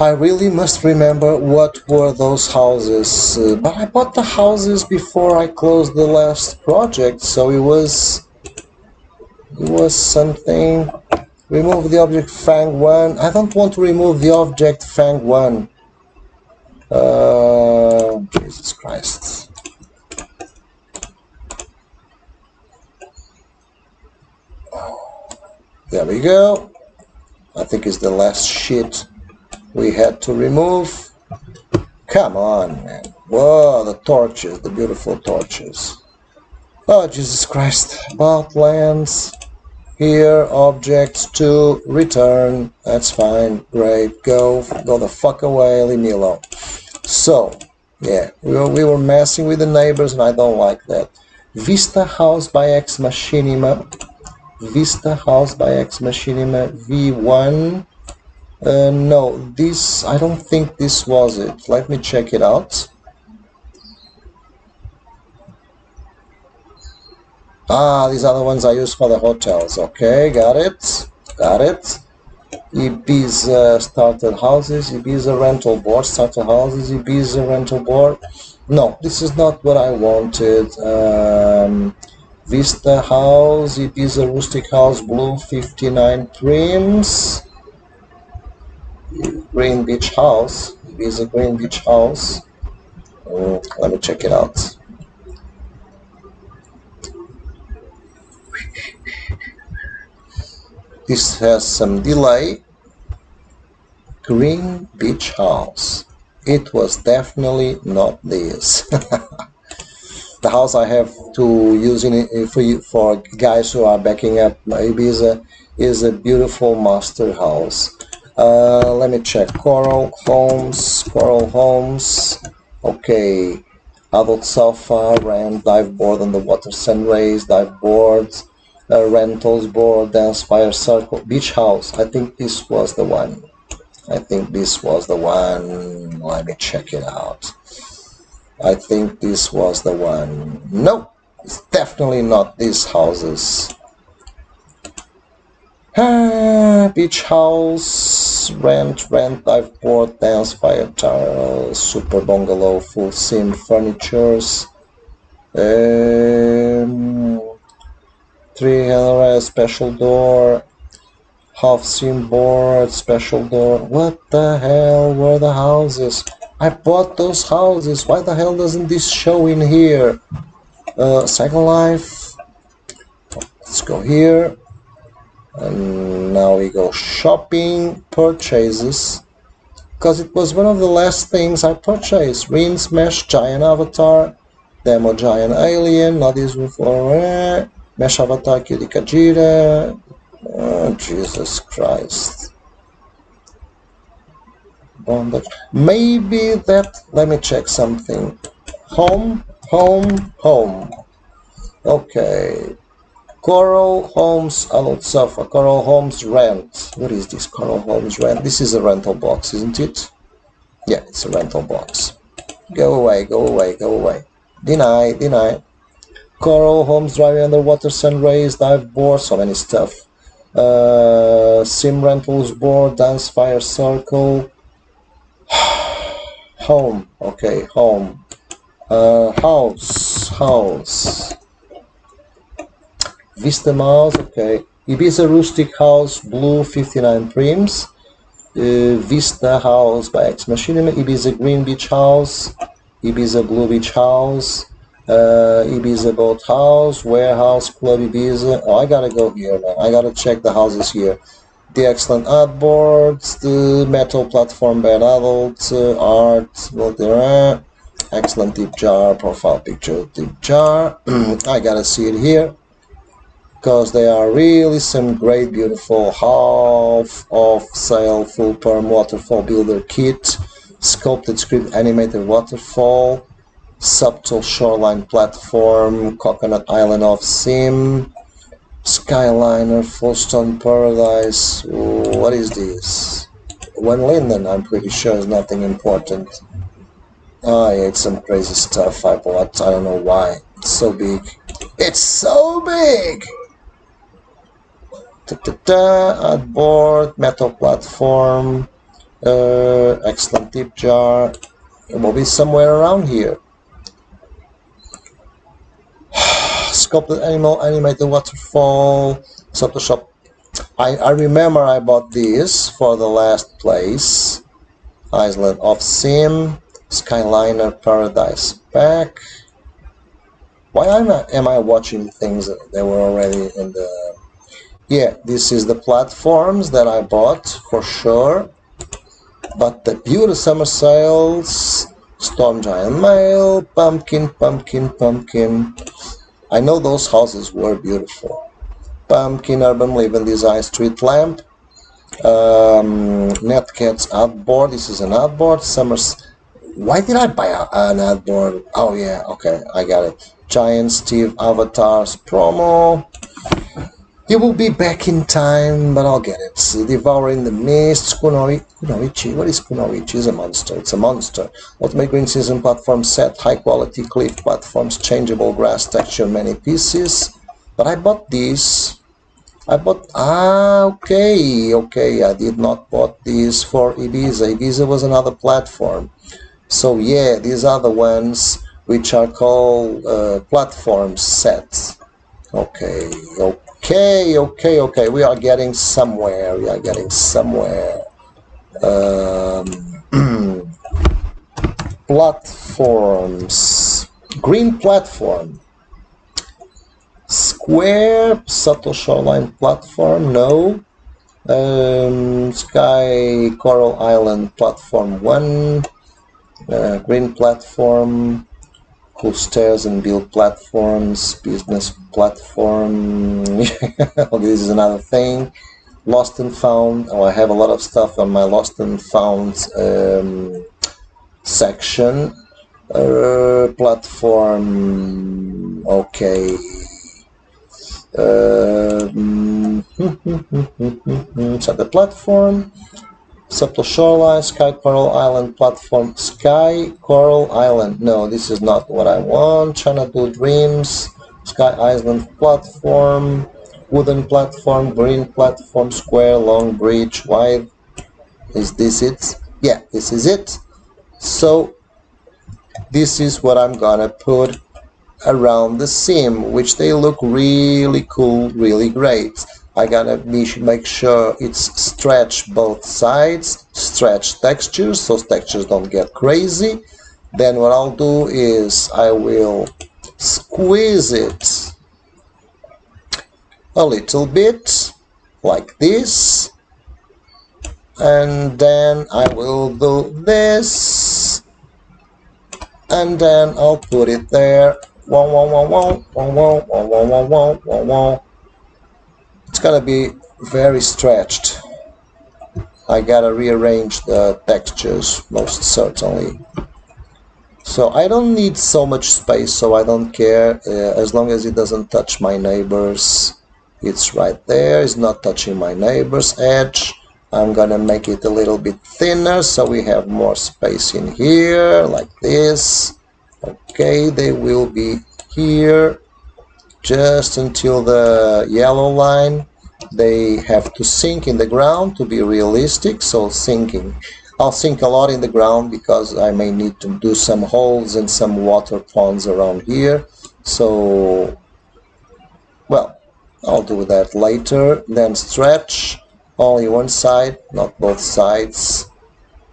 I really must remember what were those houses, but I bought the houses before I closed the last project, so it was something. Remove the object Fang 1. I don't want to remove the object Fang 1. Jesus Christ. There we go. I think it's the last shit we had to remove. Come on, man. Whoa, the torches, the beautiful torches. Oh, Jesus Christ. About lands. Here, objects to return. That's fine. Great. Go the fuck away. Leave me alone. So, yeah, we were messing with the neighbors and I don't like that. Vista House by Ex Machinima. Vista House by Ex Machinima V1. No, this, I don't think this was it. Let me check it out. Ah, these are the ones I use for the hotels. Okay, got it. Got it. Ibiza started houses, Ibiza rental board, started houses, Ibiza rental board. No, this is not what I wanted. Vista House, Ibiza Rustic House, Blue 59 Prims. Green Beach House, Ibiza Green Beach House. Let me check it out. This has some delay. Green Beach House. It was definitely not this. The house I have to use for guys who are backing up Ibiza is a beautiful master house. Let me check. Coral Homes. Okay. Adult sofa, rent, dive board on the water, sunrays, dive boards, rentals board, dance fire circle, beach house. I think this was the one. Let me check it out. I think this was the one. Nope, it's definitely not these houses. Beach house, rent, dive board, dance, fire tower, super bungalow, full sim furnitures, 300 special door, half sim board, special door. What the hell were the houses? I bought those houses. Why the hell doesn't this show in here? Second Life. Let's go here. And now we go shopping, purchases. Because it was one of the last things I purchased. Rin Smash Giant Avatar. Demo Giant Alien. Not this before. Mesh Avatar Cutie Kajira. Oh, Jesus Christ. Bondage. Maybe that. Let me check something. Home. Okay. Coral Homes Adult Sofa. Coral Homes Rent. What is this? Coral Homes Rent. This is a rental box, isn't it? Yeah, it's a rental box. Go away. Deny. Coral Homes Driving Underwater Sunrays Dive Board. So many stuff. Sim Rentals Board. Dance Fire Circle. Home. Okay, home. House. Vista Mouse, okay. Ibiza Rustic House, Blue 59 Prims. Vista House by Ex Machinima. Ibiza Green Beach House. Ibiza Blue Beach House. Ibiza Boat House. Warehouse Club Ibiza. Oh, I gotta go here, man. I gotta check the houses here. The excellent art boards. The metal platform bed adult. Art. Excellent tip jar. Profile picture tip jar. I gotta see it here. Because they are really some great, beautiful half off sale full perm waterfall builder kit, sculpted script animated waterfall, subtle shoreline platform, coconut island off sim, skyliner, full stone paradise. Ooh, what is this? One linden, I'm pretty sure is nothing important. I ate some crazy stuff I bought. I don't know why. It's so big. It's so big! Board, metal platform, Excellent tip jar. It will be somewhere around here. Sculpted animal, animated waterfall, Photoshop. I remember I bought this for the last place. Island of Sim, Skyliner Paradise Pack. Why am I watching things that were already in the... Yeah, this is the platforms that I bought for sure. But the Beauty Summer Sales, Storm Giant Mail, Pumpkin, Pumpkin, Pumpkin. I know those houses were beautiful. Pumpkin Urban Living Design Street Lamp. Netcats Outboard. This is an outboard. Summers. Why did I buy an outboard? Oh yeah, okay, I got it. Giant Steve Avatars promo. It will be back in time, but I'll get it. Devouring the Mist. Kunoichi. What is Kunoichi? It's a monster. It's a monster. Ultimate Green Season platform set. High quality cliff platforms. Changeable grass texture. Many pieces. But I bought these. Okay, I did not bought these for Ibiza. Ibiza was another platform. So yeah, these are the ones which are called platform sets. Okay, we are getting somewhere. Platforms. Green platform. Square, subtle shoreline platform, no. Sky Coral Island platform 1. Green platform. Cool stairs and build platforms. Business platform. This is another thing. Lost and found. Oh, I have a lot of stuff on my lost and found section. Platform. Okay. So the platform, subtle shoreline, Sky Coral Island platform, Sky Coral Island. No, this is not what I want. Xanadu Dreams, Sky Island platform, wooden platform, green platform, square, long bridge, wide. Is this it? Yeah, this is it. So this is what I'm gonna put around the sim, which they look really cool, really great. I gotta make sure it's stretched both sides, stretch textures, so textures don't get crazy. Then what I'll do is I will squeeze it a little bit like this, and then I will do this, and then I'll put it there. It's gonna be very stretched. I gotta rearrange the textures most certainly. So I don't need so much space, so I don't care as long as it doesn't touch my neighbor's. It's right there. It's not touching my neighbor's edge. I'm gonna make it a little bit thinner so we have more space in here, like this. Okay, they will be here just until the yellow line. They have to sink in the ground to be realistic, so sinking. I'll sink a lot in the ground because I may need to do some holes and some water ponds around here. So, well, I'll do that later. Then stretch only one side, not both sides.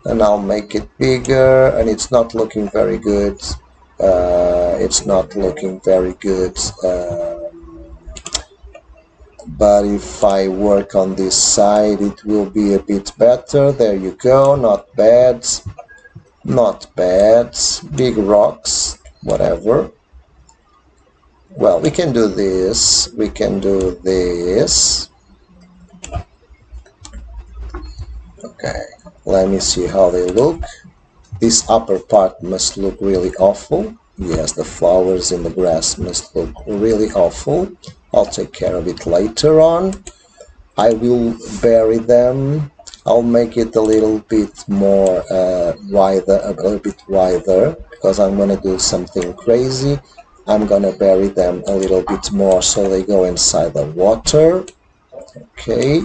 And I'll make it bigger, and it's not looking very good. But if I work on this side, it will be a bit better. There you go. Not bad. Big rocks, whatever. Well, we can do this. Okay, let me see how they look. This upper part must look really awful. Yes, the flowers in the grass must look really awful. I'll take care of it later on. I will bury them. I'll make it a little bit more wider, because I'm gonna do something crazy. I'm gonna bury them a little bit more so they go inside the water. Okay.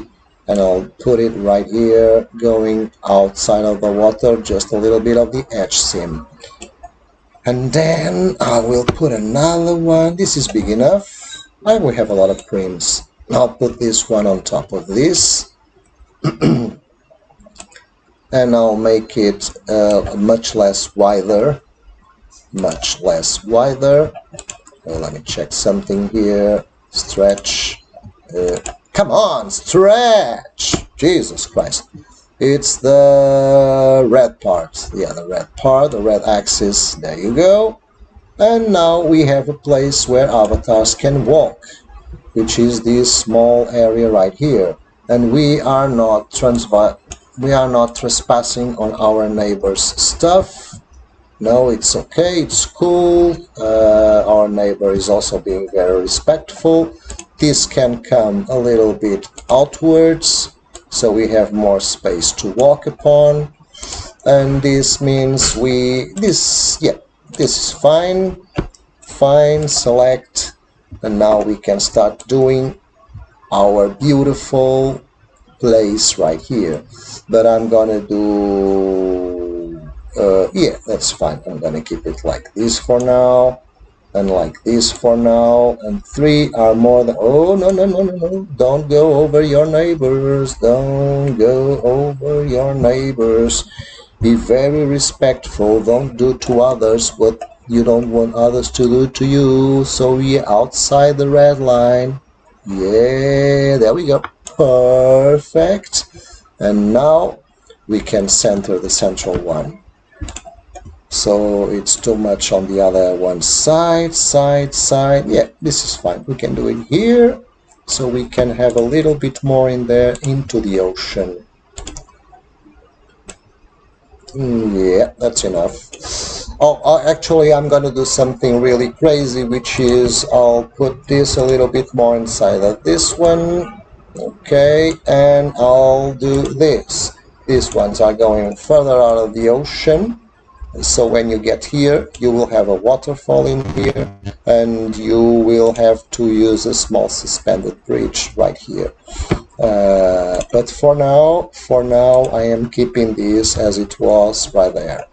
and I'll put it right here, going outside of the water, just a little bit of the edge seam. And then I will put another one. This is big enough. I will have a lot of prims. I'll put this one on top of this. And I'll make it much less wider. Much less wider. Let me check something here. Stretch. Come on, stretch! Jesus Christ. It's the red part. Yeah, the red part, the red axis. There you go. And now we have a place where avatars can walk, which is this small area right here. And we are not trespassing on our neighbor's stuff. No, it's okay, it's cool. Our neighbor is also being very respectful. This can come a little bit outwards, so we have more space to walk upon. And this means this is fine. Fine, select. And now we can start doing our beautiful place right here. But I'm gonna do yeah, that's fine. I'm gonna keep it like this for now, and like this for now, and 3 are more than... Oh, no, don't go over your neighbors, don't go over your neighbors. Be very respectful, don't do to others what you don't want others to do to you. So yeah, outside the red line. Yeah, there we go. Perfect. And now we can center the central one. So it's too much on the other one side. Yeah, this is fine. We can do it here, so we can have a little bit more in there into the ocean. Yeah, that's enough. Oh, actually, I'm gonna do something really crazy, which is I'll put this a little bit more inside of this one. Okay, and I'll do this. These ones are going further out of the ocean. So when you get here, you will have a waterfall in here, and you will have to use a small suspended bridge right here. But for now, I am keeping this as it was right there.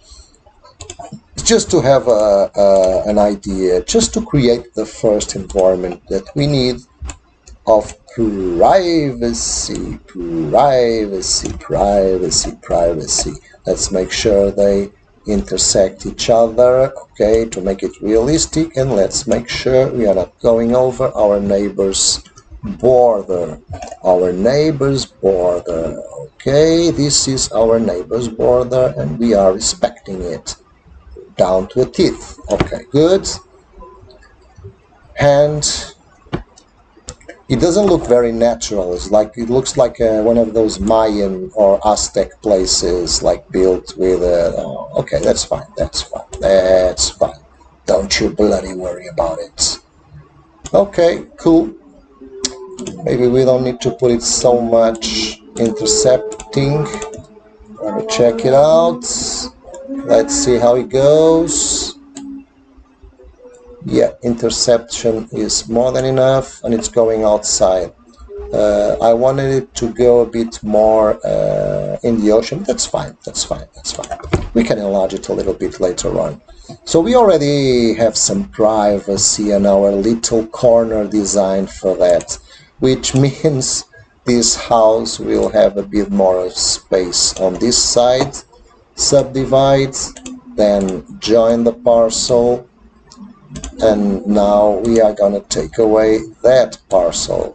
Just to have an idea, just to create the first environment that we need of privacy. Let's make sure they intersect each other, okay, to make it realistic, and let's make sure we are not going over our neighbor's border. Okay, this is our neighbor's border, and we are respecting it down to a teeth. Okay, good. And it doesn't look very natural. It looks like one of those Mayan or Aztec places, like built with okay, that's fine. Don't you bloody worry about it. Okay, cool. Maybe we don't need to put it so much intercepting. Let me check it out. Let's see how it goes. Yeah, interception is more than enough, and it's going outside. I wanted it to go a bit more in the ocean. That's fine. We can enlarge it a little bit later on. So we already have some privacy in our little corner design for that, which means this house will have a bit more space on this side. Subdivide, then join the parcel. And now we are going to take away that parcel.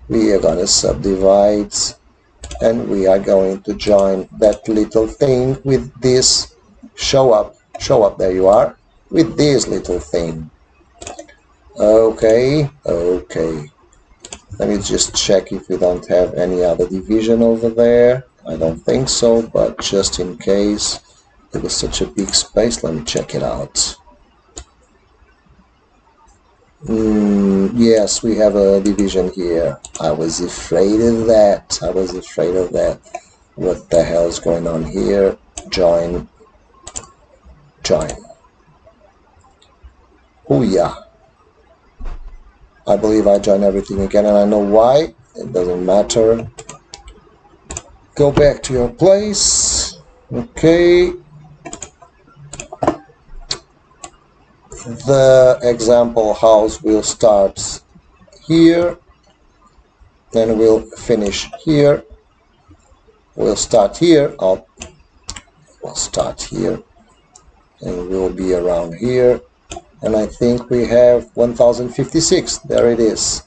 We are going to subdivide, and we are going to join that little thing with this. Show up, there you are, with this little thing. Okay. Let me just check if we don't have any other division over there. I don't think so, but just in case. It was such a big space. Let me check it out. Yes, we have a division here. I was afraid of that. What the hell is going on here? Join. Oh yeah. I believe I joined everything again, and I know why. It doesn't matter. Go back to your place. Okay. The example house will start here, then we'll finish here. We'll start here. We'll start here, and we'll be around here. And I think we have 1056. There it is.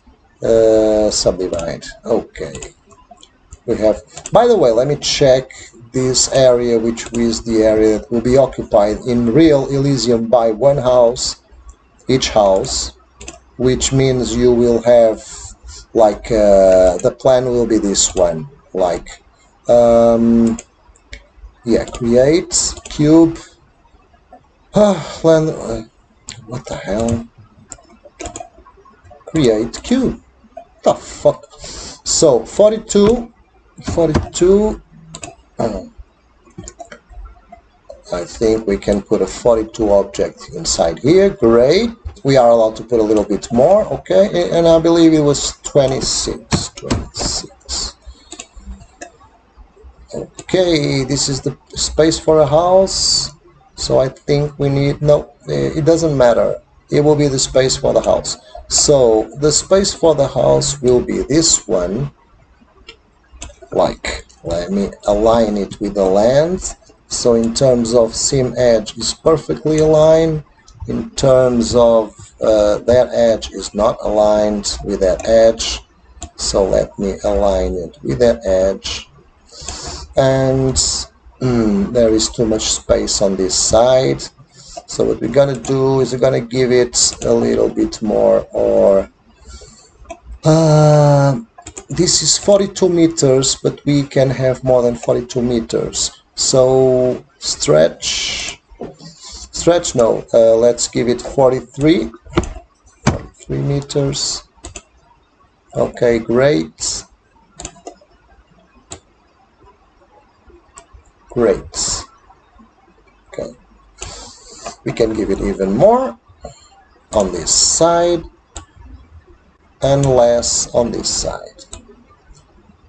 Subdivide. Okay. We have. By the way, let me check this area, which is the area that will be occupied in real Elysium by one house, each house, which means you will have like the plan will be this one, like yeah, create cube. Land. What the hell? Create cube. The fuck. So 42. I think we can put a 42 object inside here. Great. We are allowed to put a little bit more. Okay, and I believe it was 26. Okay, this is the space for a house. So I think we need, no, it doesn't matter. It will be the space for the house. So the space for the house will be this one. Like, let me align it with the land. So in terms of seam edge is perfectly aligned. In terms of that edge is not aligned with that edge. So let me align it with that edge. And there is too much space on this side. So what we're gonna do is we're gonna give it a little bit more, or this is 42 meters, but we can have more than 42 meters. So stretch no, let's give it 43 meters. Okay, great. Okay, we can give it even more on this side and less on this side.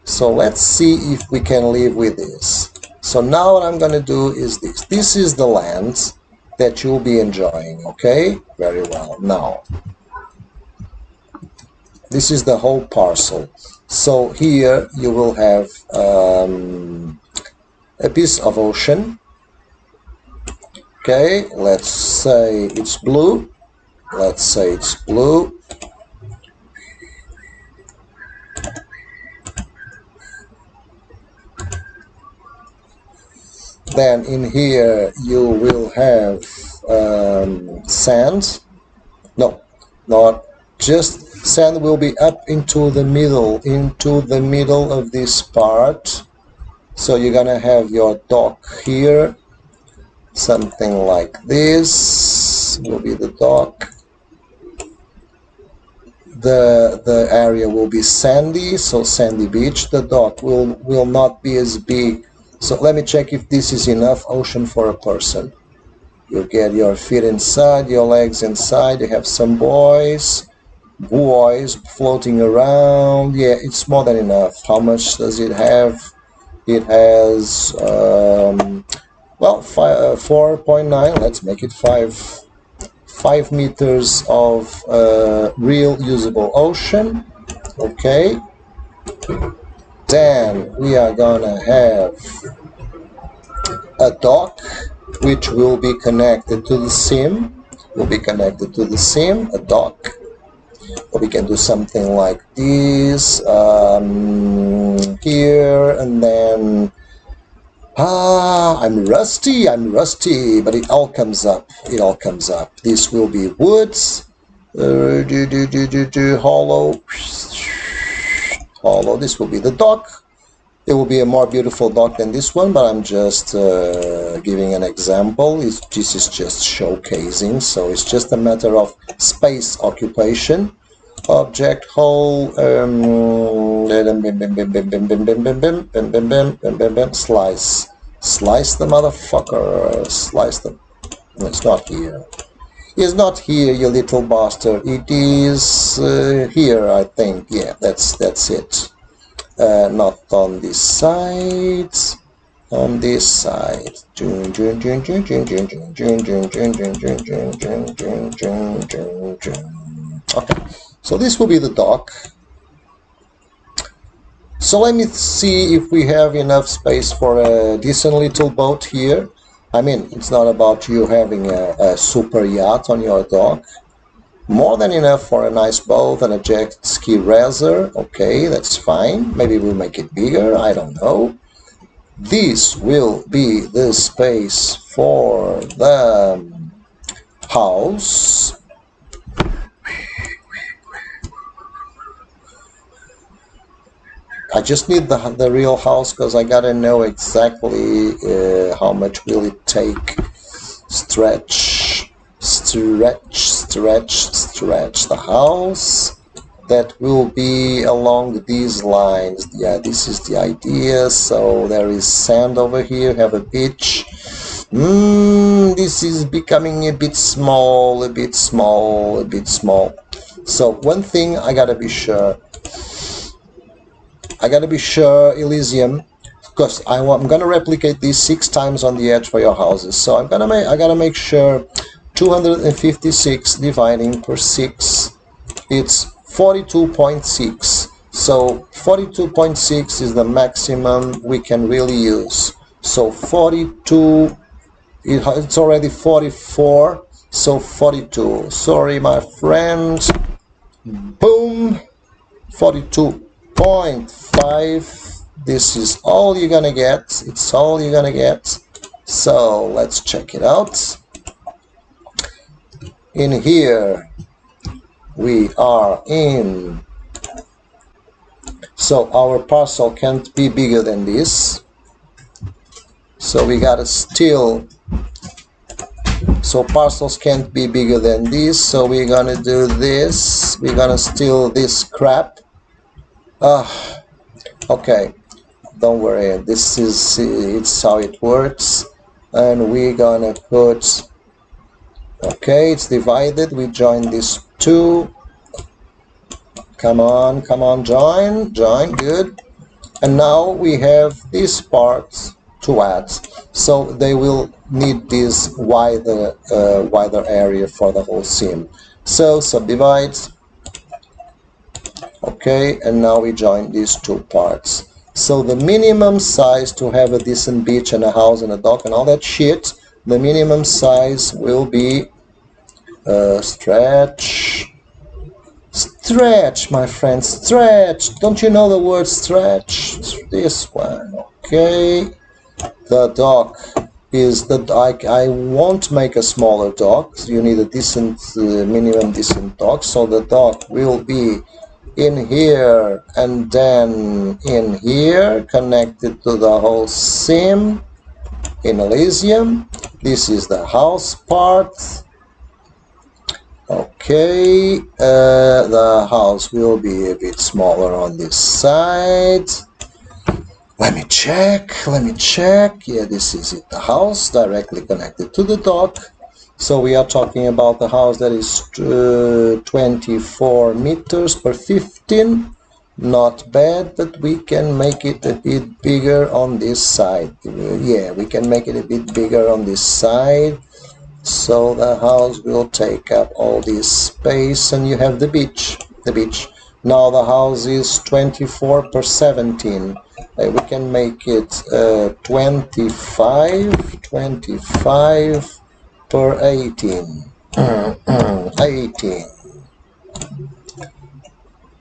So let's see if we can live with this. So now what I'm gonna do is this. This is the land that you'll be enjoying, okay? Very well. Now, this is the whole parcel. So here you will have a piece of ocean. Okay, let's say it's blue. Let's say it's blue. Then in here you will have sand. No, not just sand will be up into the middle of this part. So you're gonna have your dock here, something like this will be the dock. The area will be sandy, so sandy beach. The dock will not be as big. So let me check if this is enough ocean for a person. You get your feet inside, your legs inside. You have some buoys floating around. Yeah, it's more than enough. How much does it have? It has well, 4.9. Let's make it 5 meters of real usable ocean. Okay. Then we are gonna have a dock which will be connected to the seam. A dock. Or we can do something like this here, and then I'm rusty, but it all comes up. This will be woods. Hollow. This will be the dock. It will be a more beautiful dock than this one, but I'm just giving an example. This is just showcasing, so it's just a matter of space occupation. Object hole, slice the motherfucker, slice them. It's not here. It's not here, you little bastard. It is here, I think. Yeah, that's it. Not on this side. On this side. Okay, so this will be the dock. So let me see if we have enough space for a decent little boat here. I mean, it's not about you having a super yacht on your dock. More than enough for a nice boat and a jet ski racer. Okay, that's fine. Maybe we'll make it bigger, I don't know. This will be the space for the house. I just need the real house because I gotta know exactly how much will it take. Stretch the house. That will be along these lines. Yeah, this is the idea. So there is sand over here, have a beach. This is becoming a bit small. So one thing I gotta be sure. Elysium, because I'm gonna replicate these 6 times on the edge for your houses. So I gotta make sure 256 dividing per 6, it's 42.6. So 42.6 is the maximum we can really use. So 42, it's already 44, so 42. Sorry, my friends. Boom, 42.5. This is all you're gonna get. It's all you're gonna get. So let's check it out. In here we are in, so our parcel can't be bigger than this, so we gotta still, so parcels can't be bigger than this, so we're gonna do this, we're gonna steal this crap. Okay, don't worry, this is, it's how it works. And we're gonna put, okay, it's divided, we join these 2. Come on, join, good. And now we have this part to add, so they will need this wider area for the whole sim. So subdivide. Okay, and now we join these 2 parts. So the minimum size to have a decent beach and a house and a dock and all that shit, the minimum size will be stretch, my friend, stretch. Don't you know the word stretch? This one. Okay, the dock is that I won't make a smaller dock. You need a decent minimum decent dock, so the dock will be in here and then in here, connected to the whole sim in Elysium. This is the house part. Okay, the house will be a bit smaller on this side. Let me check. Yeah, this is it, the house directly connected to the dock. So we are talking about the house that is 24 meters per 15. Not bad, but we can make it a bit bigger on this side. Yeah, we can make it a bit bigger on this side. So the house will take up all this space, and you have the beach. Now the house is 24 per 17. We can make it 25 per 18. 18.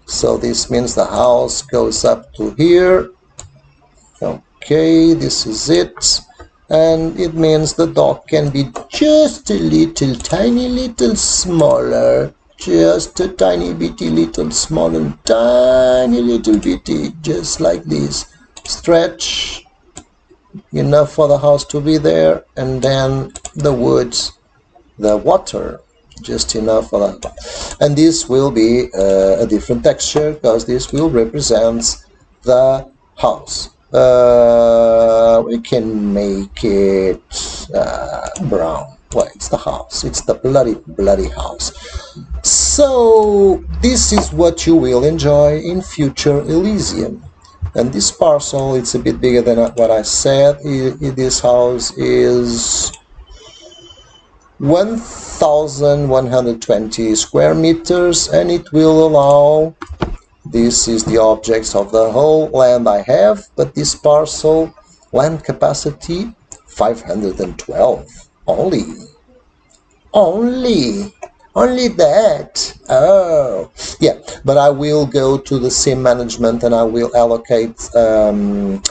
So this means the house goes up to here. Okay, this is it. And it means the dock can be just a little, tiny little smaller. Just a tiny bitty little smaller, tiny little bitty, just like this. Stretch enough for the house to be there, and then the woods, the water, just enough for that. And this will be a different texture, because this will represent the house. We can make it brown. Well, it's the house. It's the bloody house. So this is what you will enjoy in future Elysium. And this parcel, it's a bit bigger than what I said. This house is 1120 square meters, and it will allow, this is the objects of the whole land I have, but this parcel, land capacity 512 only. Only that. Oh, yeah. But I will go to the sim management and I will allocate an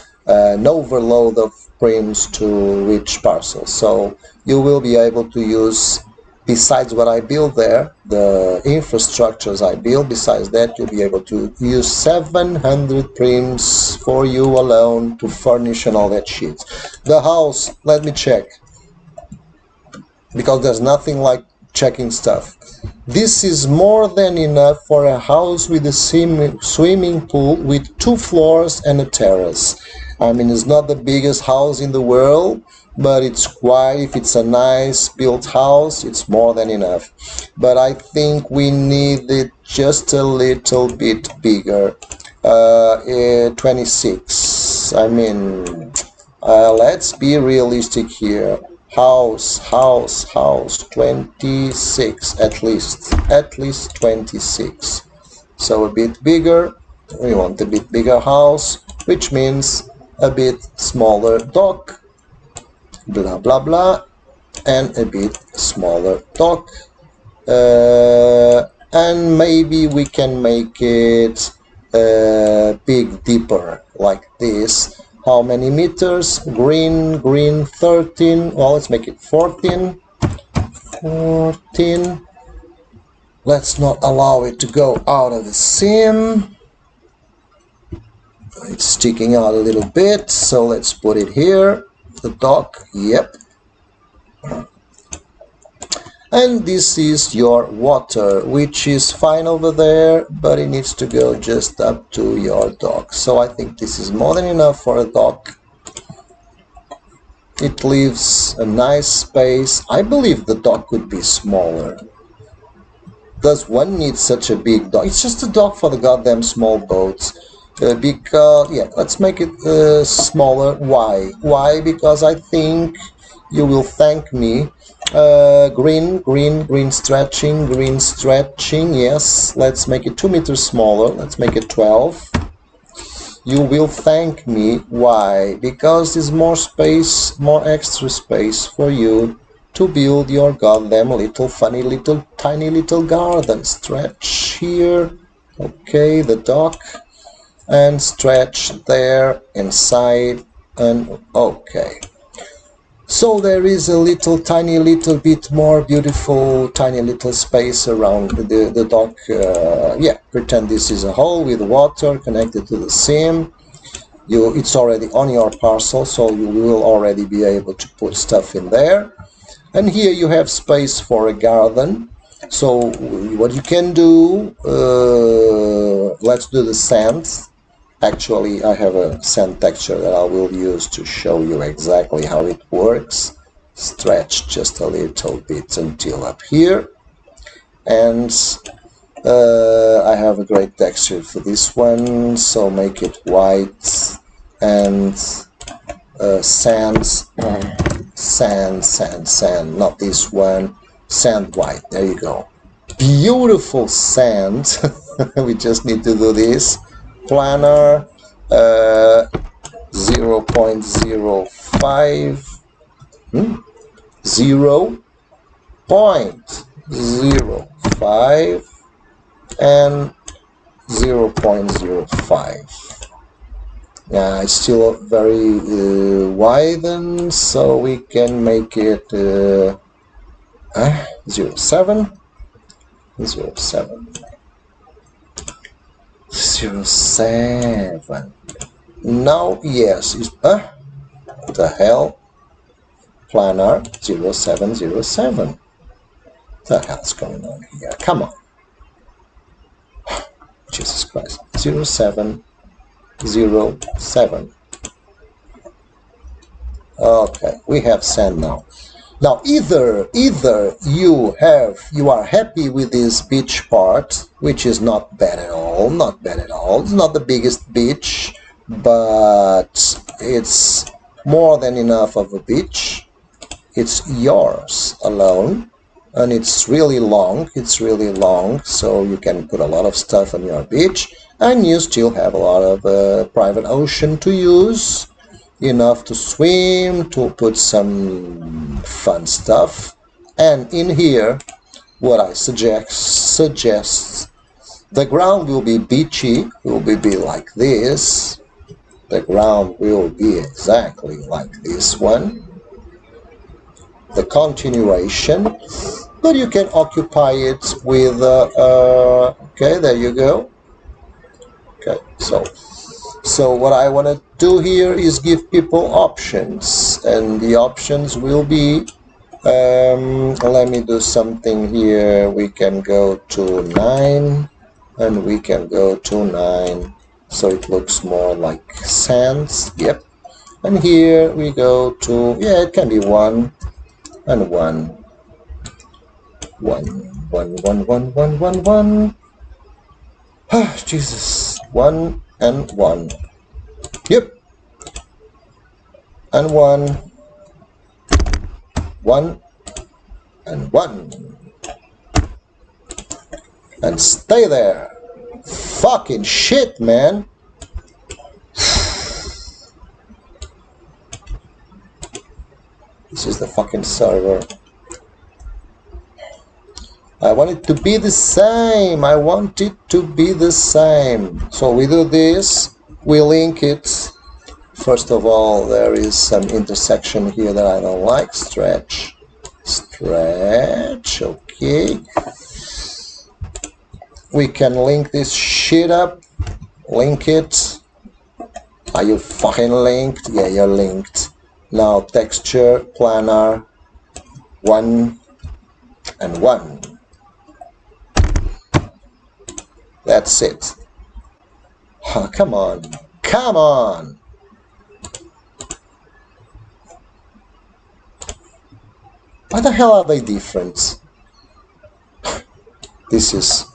overload of prims to each parcel. So you will be able to use, besides what I build there, the infrastructures I build, besides that you'll be able to use 700 prims for you alone to furnish and all that shit. The house, let me check, because there's nothing like checking stuff. This is more than enough for a house with a swimming pool with 2 floors and a terrace. I mean, it's not the biggest house in the world, but it's quite, if it's a nice built house, it's more than enough. But I think we need it just a little bit bigger. 26. I mean, let's be realistic here. House, 26, at least 26. So a bit bigger, we want a bit bigger house, which means a bit smaller dock, blah blah blah, and a bit smaller dock, and maybe we can make it a big dipper like this. How many meters? Green 13. Well, let's make it 14. Let's not allow it to go out of the sim. It's sticking out a little bit, so let's put it here. The dock, yep. And this is your water, which is fine over there, but it needs to go just up to your dock. So I think this is more than enough for a dock. It leaves a nice space. I believe the dock could be smaller. Does one need such a big dock? It's just a dock for the goddamn small boats. Because, yeah, let's make it smaller. Why? Why? Because I think you will thank me. Green stretching, yes. Let's make it 2 meters smaller. Let's make it 12. You will thank me. Why? Because there's more space, more extra space for you to build your goddamn little funny little tiny little garden. Stretch here. Okay, the dock. And stretch there inside, and okay. So there is a little tiny little bit more beautiful tiny little space around the dock. Yeah, pretend this is a hole with water connected to the sim. It's already on your parcel, so you will already be able to put stuff in there. And here you have space for a garden. So what you can do, let's do the sand. Actually, I have a sand texture that I will use to show you exactly how it works. Stretch just a little bit until up here. And I have a great texture for this one, so make it white and sand, not this one, sand white. There you go. Beautiful sand. We just need to do this. Planar 0.05 0.05 and 0.05. Yeah, it's still very widened, so we can make it 0.7 0.7. Now, yes, the hell? Planar 0.707. The hell's going on here? Come on. Jesus Christ. 0.707. Okay, we have sand now. Now either you are happy with this beach part, which is not bad at all, It's not the biggest beach, but it's more than enough of a beach. It's yours alone, and it's really long, so you can put a lot of stuff on your beach, and you still have a lot of private ocean to use, enough to swim, to put some fun stuff. And in here, what I suggest, the ground will be beachy, will be like this. The ground will be exactly like this one, the continuation, but you can occupy it with okay, there you go. Okay, so what I want to do here is give people options, and the options will be, let me do something here. We can go to 9, and we can go to 9, so it looks more like sands. Yep. And here we go to, yeah, it can be 1 and 1. 1, 1, 1, 1, 1, 1, 1. Ah, Jesus. 1 and 1. Yep. And 1. 1 and 1. And stay there. Fucking shit, man. This is the fucking server. I want it to be the same. I want it to be the same. So we do this. We link it. First of all, there is some intersection here that I don't like. Stretch. Stretch. Okay. We can link this shit up. Link it. Are you fucking linked? Yeah, you're linked. Now texture, planar, 1 and 1. That's it. Oh, come on. Come on. Why the hell are they different? This is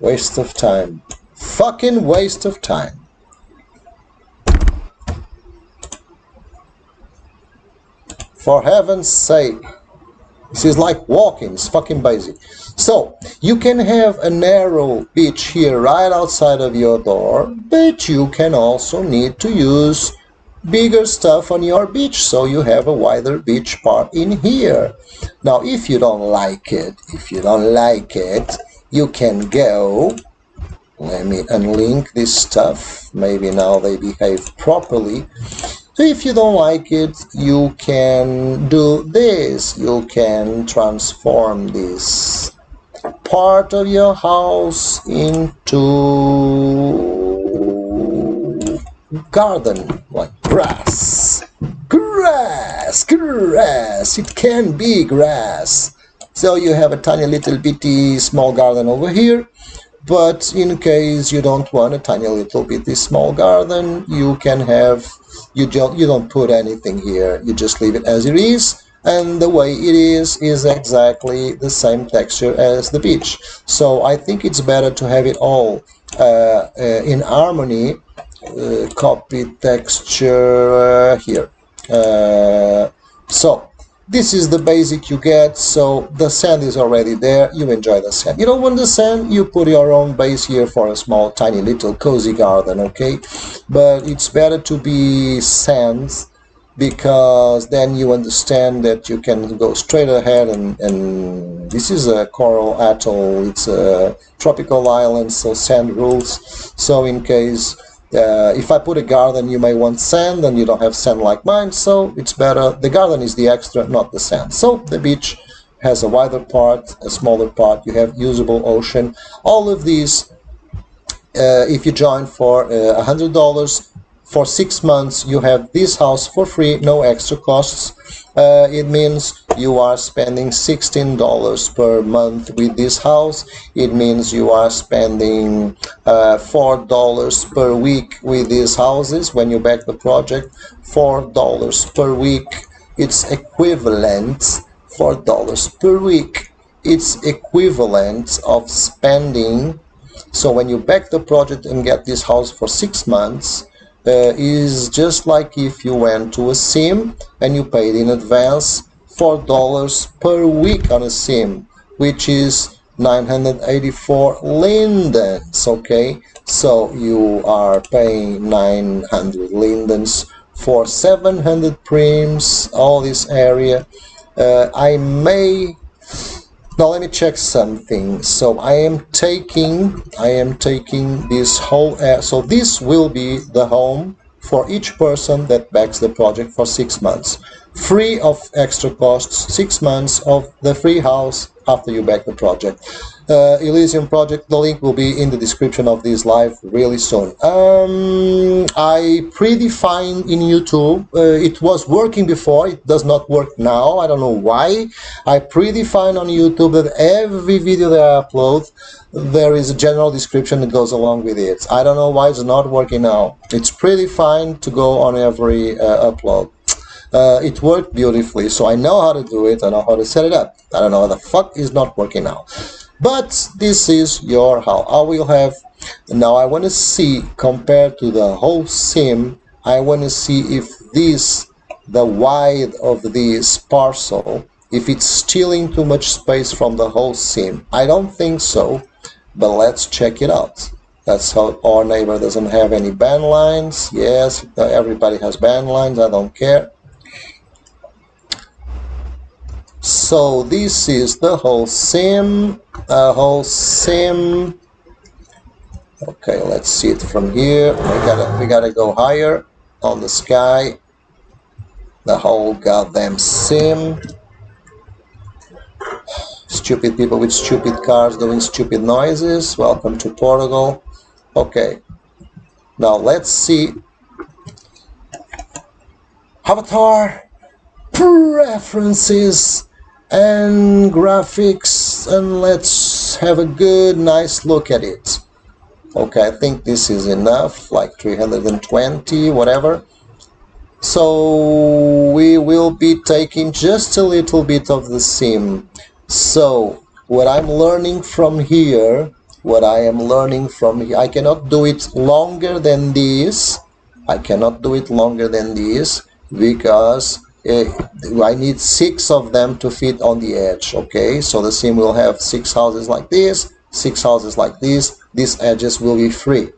waste of time. Fucking waste of time. For heaven's sake. This is like walking. It's fucking basic. So, you can have a narrow beach here right outside of your door, but you can also need to use bigger stuff on your beach, so you have a wider beach part in here. Now, if you don't like it, you can go, let me unlink this stuff, maybe now they behave properly. So if you don't like it, you can do this, you can transform this part of your house into garden, like grass. It can be grass. So you have a tiny little bitty small garden over here, but in case you don't want a tiny little bitty small garden, you can have, you don't put anything here, you just leave it as it is, and the way it is exactly the same texture as the beach. So I think it's better to have it all in harmony. Copy texture here. So this is the basic you get. So the sand is already there, you enjoy the sand. You don't want the sand, you put your own base here for a small tiny little cozy garden, okay? But it's better to be sand, because then you understand that you can go straight ahead, and this is a coral atoll, it's a tropical island, so sand rules. So in case if I put a garden, you may want sand, and you don't have sand like mine, so it's better, the garden is the extra, not the sand. So the beach has a wider part, a smaller part, you have usable ocean. All of these, if you join for $100 for 6 months, you have this house for free, no extra costs. It means you are spending $16 per month with this house. It means you are spending $4 per week with these houses when you back the project. $4 per week it's equivalent $4 per week. It's equivalent of spending. So when you back the project and get this house for 6 months, is just like if you went to a sim and you paid in advance $4 per week on a sim, which is 984 lindens. Okay, so you are paying 900 lindens for 700 prims, all this area. I may now let me check something. So I am taking this whole so this will be the home for each person that backs the project for 6 months, free of extra costs. 6 months of the free house after you back the project. Elysium project, the link will be in the description of this live really soon. I predefined in YouTube, it was working before, it does not work now, I don't know why. I predefined on YouTube that every video that I upload, there is a general description that goes along with it. I don't know why it's not working now. It's predefined to go on every upload. It worked beautifully, so I know how to do it, I know how to set it up. I don't know how the fuck is not working now. But this is your house. I will have, now I want to see, compared to the whole sim, I want to see if this, the wide of this parcel, if it's stealing too much space from the whole sim. I don't think so, but let's check it out. That's how our neighbor doesn't have any band lines. Yes, everybody has band lines, I don't care. So this is the whole sim, Okay, let's see it from here. We gotta go higher on the sky. The whole goddamn sim. Stupid people with stupid cars doing stupid noises. Welcome to Portugal. Okay, now let's see. Avatar preferences and graphics, and let's have a good nice look at it. Okay, I think this is enough, like 320, whatever. So we will be taking just a little bit of the sim. So what I'm learning from here, I cannot do it longer than this. Because I need 6 of them to fit on the edge. Okay, so the sim will have 6 houses like this, 6 houses like this. These edges will be free.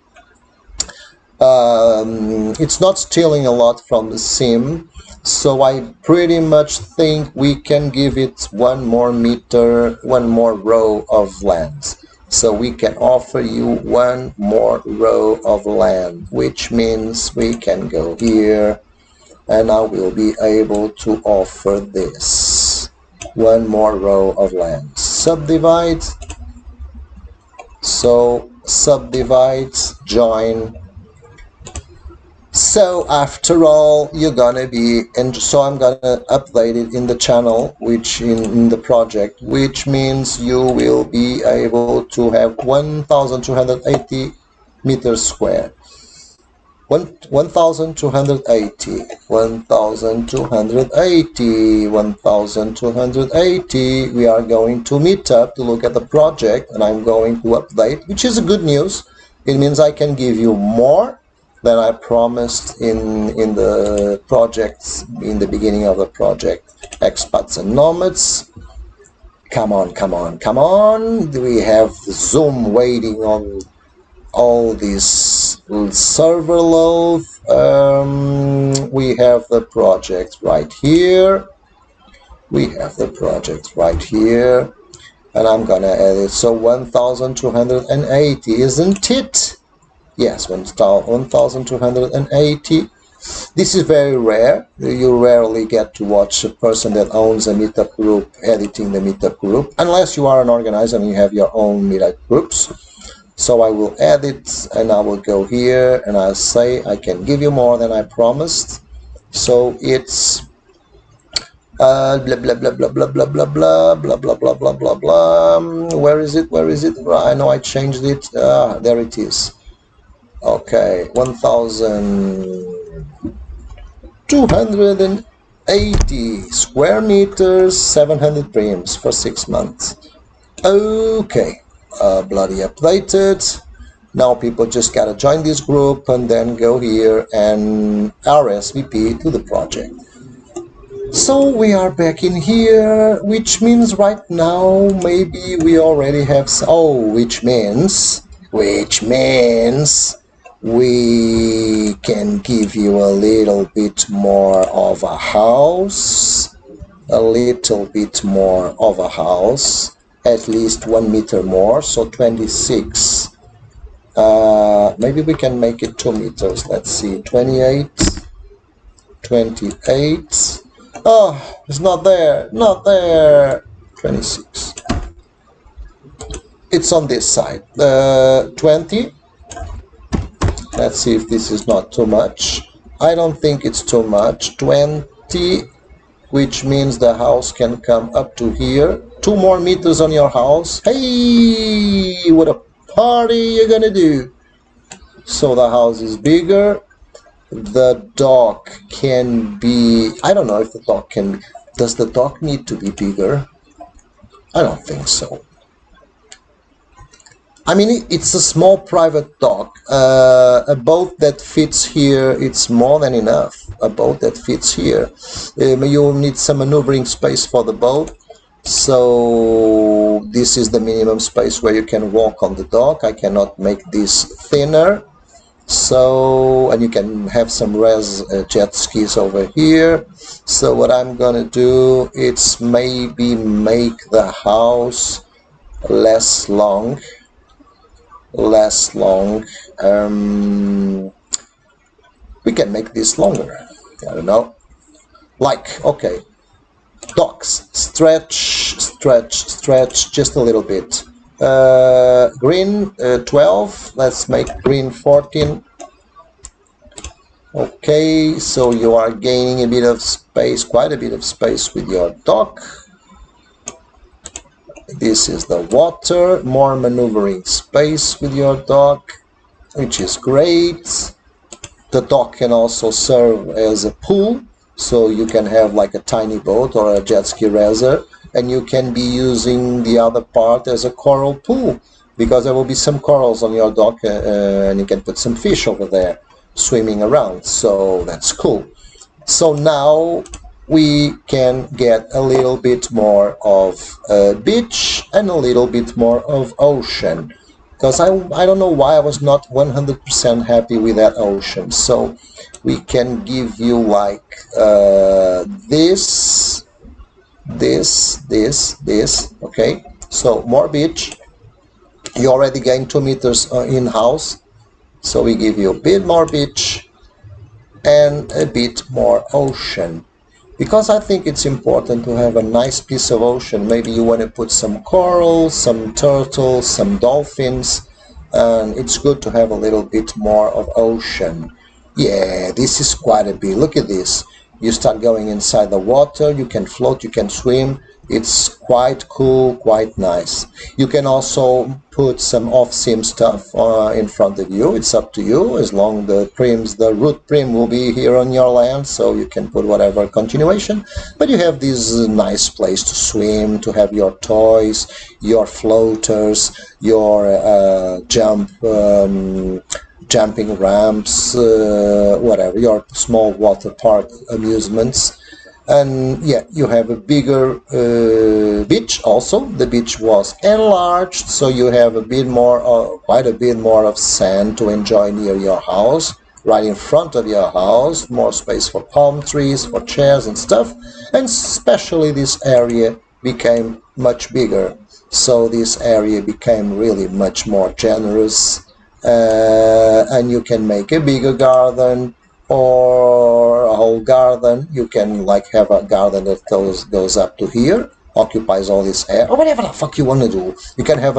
It's not stealing a lot from the sim, so I pretty much think we can give it 1 more meter, 1 more row of land. So we can offer you 1 more row of land, which means we can go here, and I will be able to offer this 1 more row of land. Subdivide. So subdivide, join. So after all, you're gonna be, and so I'm gonna update it in the channel, which in the project, which means you will be able to have 1,280 meters square. 1,280, 1,280, 1,280. We are going to meet up to look at the project, and I'm going to update, which is a good news. It means I can give you more than I promised in the projects, in the beginning of the project. Expats and nomads. Come on, come on, come on. We have Zoom waiting on all this server load. We have the project right here. And I'm gonna add it. So 1,280, isn't it? Yes, 1,280. This is very rare. You rarely get to watch a person that owns a meetup group editing the meetup group, unless you are an organizer and you have your own meetup groups. So I will add it, and I will go here, and I'll say I can give you more than I promised. So it's blah blah blah blah blah blah blah blah blah blah blah blah blah blah blah. Where is it? I know I changed it. There it is. Okay, 1,280. 80 square meters, 700 prims for 6 months. Okay, bloody updated. Now people just gotta join this group and then go here and RSVP to the project. So we are back in here, which means right now maybe we already have which means we can give you a little bit more of a house, at least 1 meter more, so 26. Maybe we can make it 2 meters. Let's see, 28. Oh, it's not there. 26. It's on this side. 20. Let's see if this is not too much. I don't think it's too much. 20, which means the house can come up to here. 2 more meters on your house. Hey, what a party you're gonna do. So the house is bigger. The dock can be, I don't know if the dock can be, does the dock need to be bigger? I don't think so. I mean, it's a small private dock. A boat that fits here, it's more than enough. A boat that fits here. You'll need some maneuvering space for the boat. So this is the minimum space where you can walk on the dock. I cannot make this thinner. So, and you can have some jet skis over here. So what I'm gonna do, it's maybe make the house less long. We can make this longer. I don't know. Like, okay, docks, stretch just a little bit. Green 12, let's make green 14. Okay, so you are gaining a bit of space, quite a bit of space with your dock. This is the water, more maneuvering space with your dock, which is great. The dock can also serve as a pool, so you can have like a tiny boat or a jet ski racer, and you can be using the other part as a coral pool, because there will be some corals on your dock, and you can put some fish over there swimming around, so that's cool. So now we can get a little bit more of beach and a little bit more of ocean, because I don't know why I was not 100% happy with that ocean. So we can give you like this, okay? So more beach. You already gained 2 meters in house, so we give you a bit more beach and a bit more ocean, because I think it's important to have a nice piece of ocean. Maybe you want to put some corals, some turtles, some dolphins, and it's good to have a little bit more of ocean. Yeah, this is quite a bit. Look at this. You start going inside the water, you can float, you can swim. It's quite cool, quite nice. You can also put some off-seam stuff in front of you. It's up to you, as long the root prim will be here on your land, so you can put whatever continuation. But you have this nice place to swim, to have your toys, your floaters, your jumping ramps, whatever, your small water park amusements. And yeah, you have a bigger beach also. The beach was enlarged, so you have a bit more, quite a bit more of sand to enjoy near your house, right in front of your house. More space for palm trees, for chairs and stuff. And especially this area became much bigger. So this area became really much more generous. And you can make a bigger garden, or a whole garden. You can like have a garden that goes up to here, occupies all this area, or whatever the fuck you want to do. You can have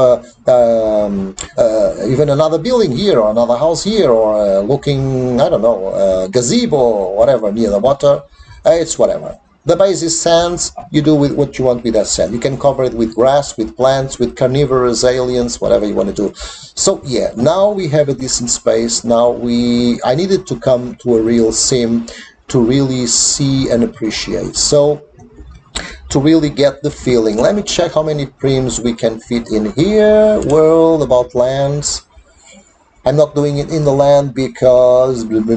even another building here, or another house here, or looking, I don't know, gazebo or whatever near the water. It's whatever. The base is sand. You do with what you want with that sand. You can cover it with grass, with plants, with carnivorous aliens, whatever you want to do. So yeah, now we have a decent space. Now I needed to come to a real sim to really see and appreciate. So to really get the feeling, let me check how many prims we can fit in here. World, about lands. I'm not doing it in the land because world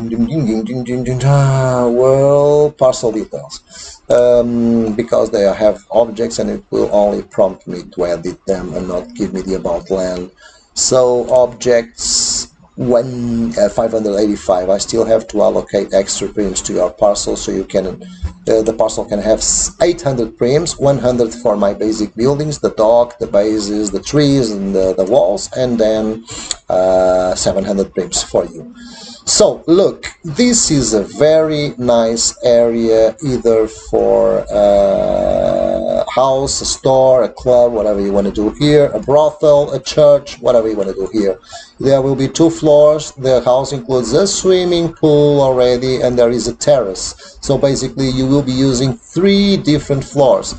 parcel details, because they have objects and it will only prompt me to edit them and not give me the about land. So objects 585. I still have to allocate extra prims to your parcel, so you can the parcel can have 800 prims, 100 for my basic buildings, the dock, the bases, the trees, and the walls, and then 700 prims for you. So look, this is a very nice area, either for a house, a store, a club, whatever you want to do here, a brothel, a church, whatever you want to do here. There will be 2 floors. The house includes a swimming pool already, and there is a terrace. So basically you will be using 3 different floors.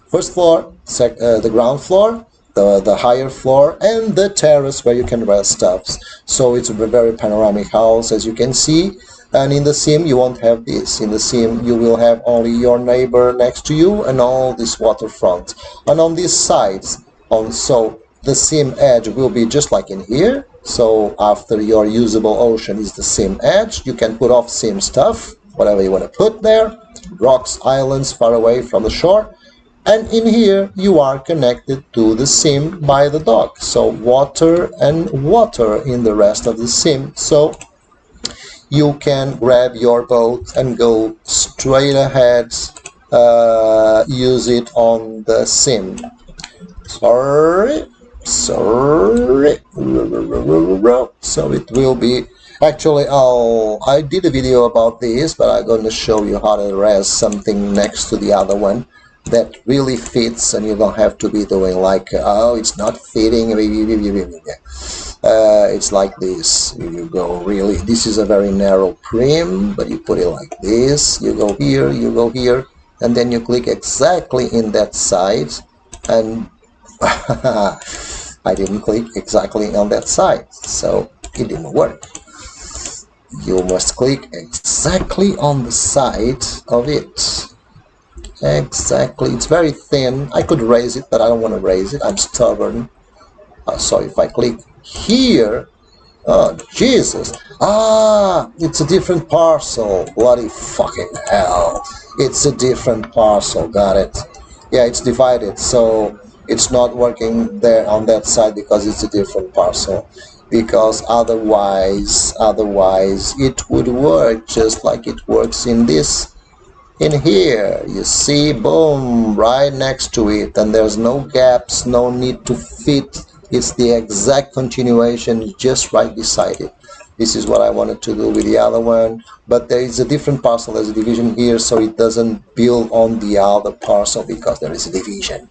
First floor, the ground floor, the higher floor, and the terrace where you can rest stuffs. So it's a very panoramic house, as you can see. And in the sim you won't have this. In the sim you will have only your neighbor next to you and all this waterfront. And on these sides, so the sim edge will be just like in here. So after your usable ocean is the sim edge. You can put off sim stuff, whatever you want to put there, rocks, islands far away from the shore. And in here you are connected to the sim by the dock, so water and water in the rest of the sim. So you can grab your boat and go straight ahead, use it on the sim. Sorry. So it will be, actually I did a video about this, but I'm going to show you how to res something next to the other one that really fits, and you don't have to be doing like, oh, it's not fitting. It's like this. You go really, this is a very narrow prim, but you put it like this. You go here, and then you click exactly in that side, and I didn't click exactly on that side, so it didn't work. You must click exactly on the side of it. Exactly, it's very thin. I could raise it, but I don't want to raise it. I'm stubborn. So if I click here, oh Jesus, it's a different parcel. Bloody fucking hell, it's a different parcel. Got it. Yeah, it's divided, so it's not working there on that side because it's a different parcel. Because otherwise it would work just like it works in this. In here, you see, boom, right next to it, and there's no gaps, no need to fit. It's the exact continuation, just right beside it. This is what I wanted to do with the other one, but there is a different parcel. There's a division here, so it doesn't build on the other parcel because there is a division.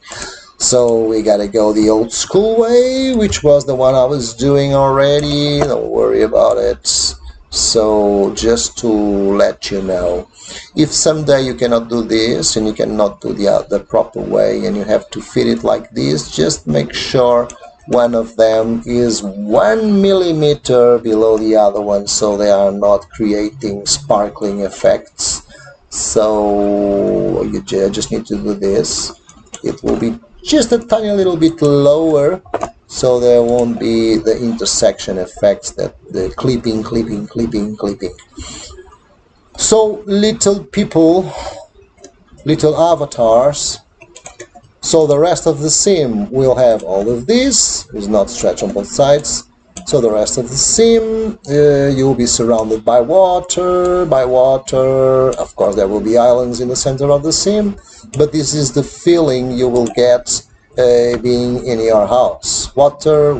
So we gotta go the old school way, which was the one I was doing already. Don't worry about it. So just to let you know, if someday you cannot do this and you cannot do the proper way and you have to fit it like this, just make sure one of them is 1 millimeter below the other one, so they are not creating sparkling effects. So you just need to do this. It will be just a tiny little bit lower, so there won't be the intersection effects, that the clipping. So little people, little avatars. So the rest of the sim will have all of this. It's not stretched on both sides. So the rest of the sim, you'll be surrounded by water. Of course, there will be islands in the center of the sim, but this is the feeling you will get being in your house. Water.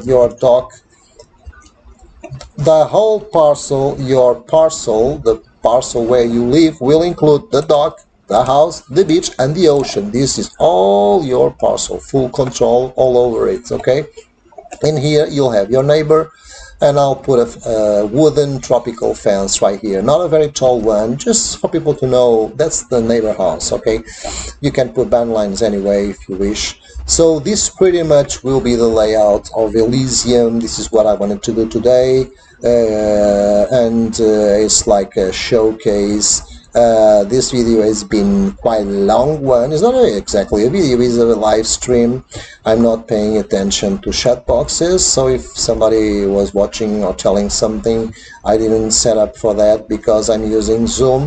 Your dock. The whole parcel, the parcel where you live, will include the dock, the house, the beach, and the ocean. This is all your parcel, full control all over it, okay? In here you'll have your neighbor, and I'll put a wooden tropical fence right here. Not a very tall one, just for people to know that's the neighbor house, okay? You can put band lines anyway if you wish. So this pretty much will be the layout of Elysium. This is what I wanted to do today. And and it's like a showcase. This video has been quite a long one. It's not exactly a video, it's a live stream. I'm not paying attention to chat boxes, so if somebody was watching or telling something, I didn't set up for that because I'm using Zoom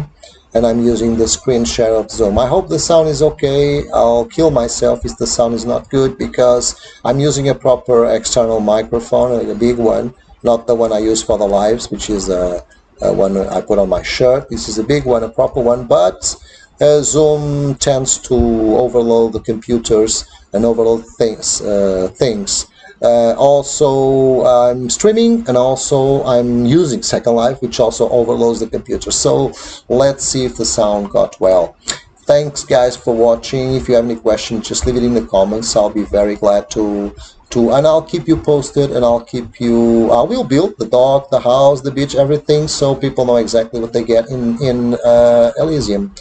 and I'm using the screen share of Zoom. I hope the sound is okay. I'll kill myself if the sound is not good because I'm using a proper external microphone, like a big one, not the one I use for the lives, which is one I put on my shirt. This is a big one, a proper one, but Zoom tends to overload the computers and overload things. Also, I'm streaming and also I'm using Second Life, which also overloads the computer. So let's see if the sound got well. Thanks guys for watching. If you have any questions, just leave it in the comments. I'll be very glad to and I'll keep you posted, and I will build the dock, the house, the beach, everything, so people know exactly what they get in Elysium,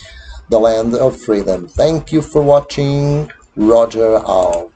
the land of freedom. Thank you for watching. Roger out.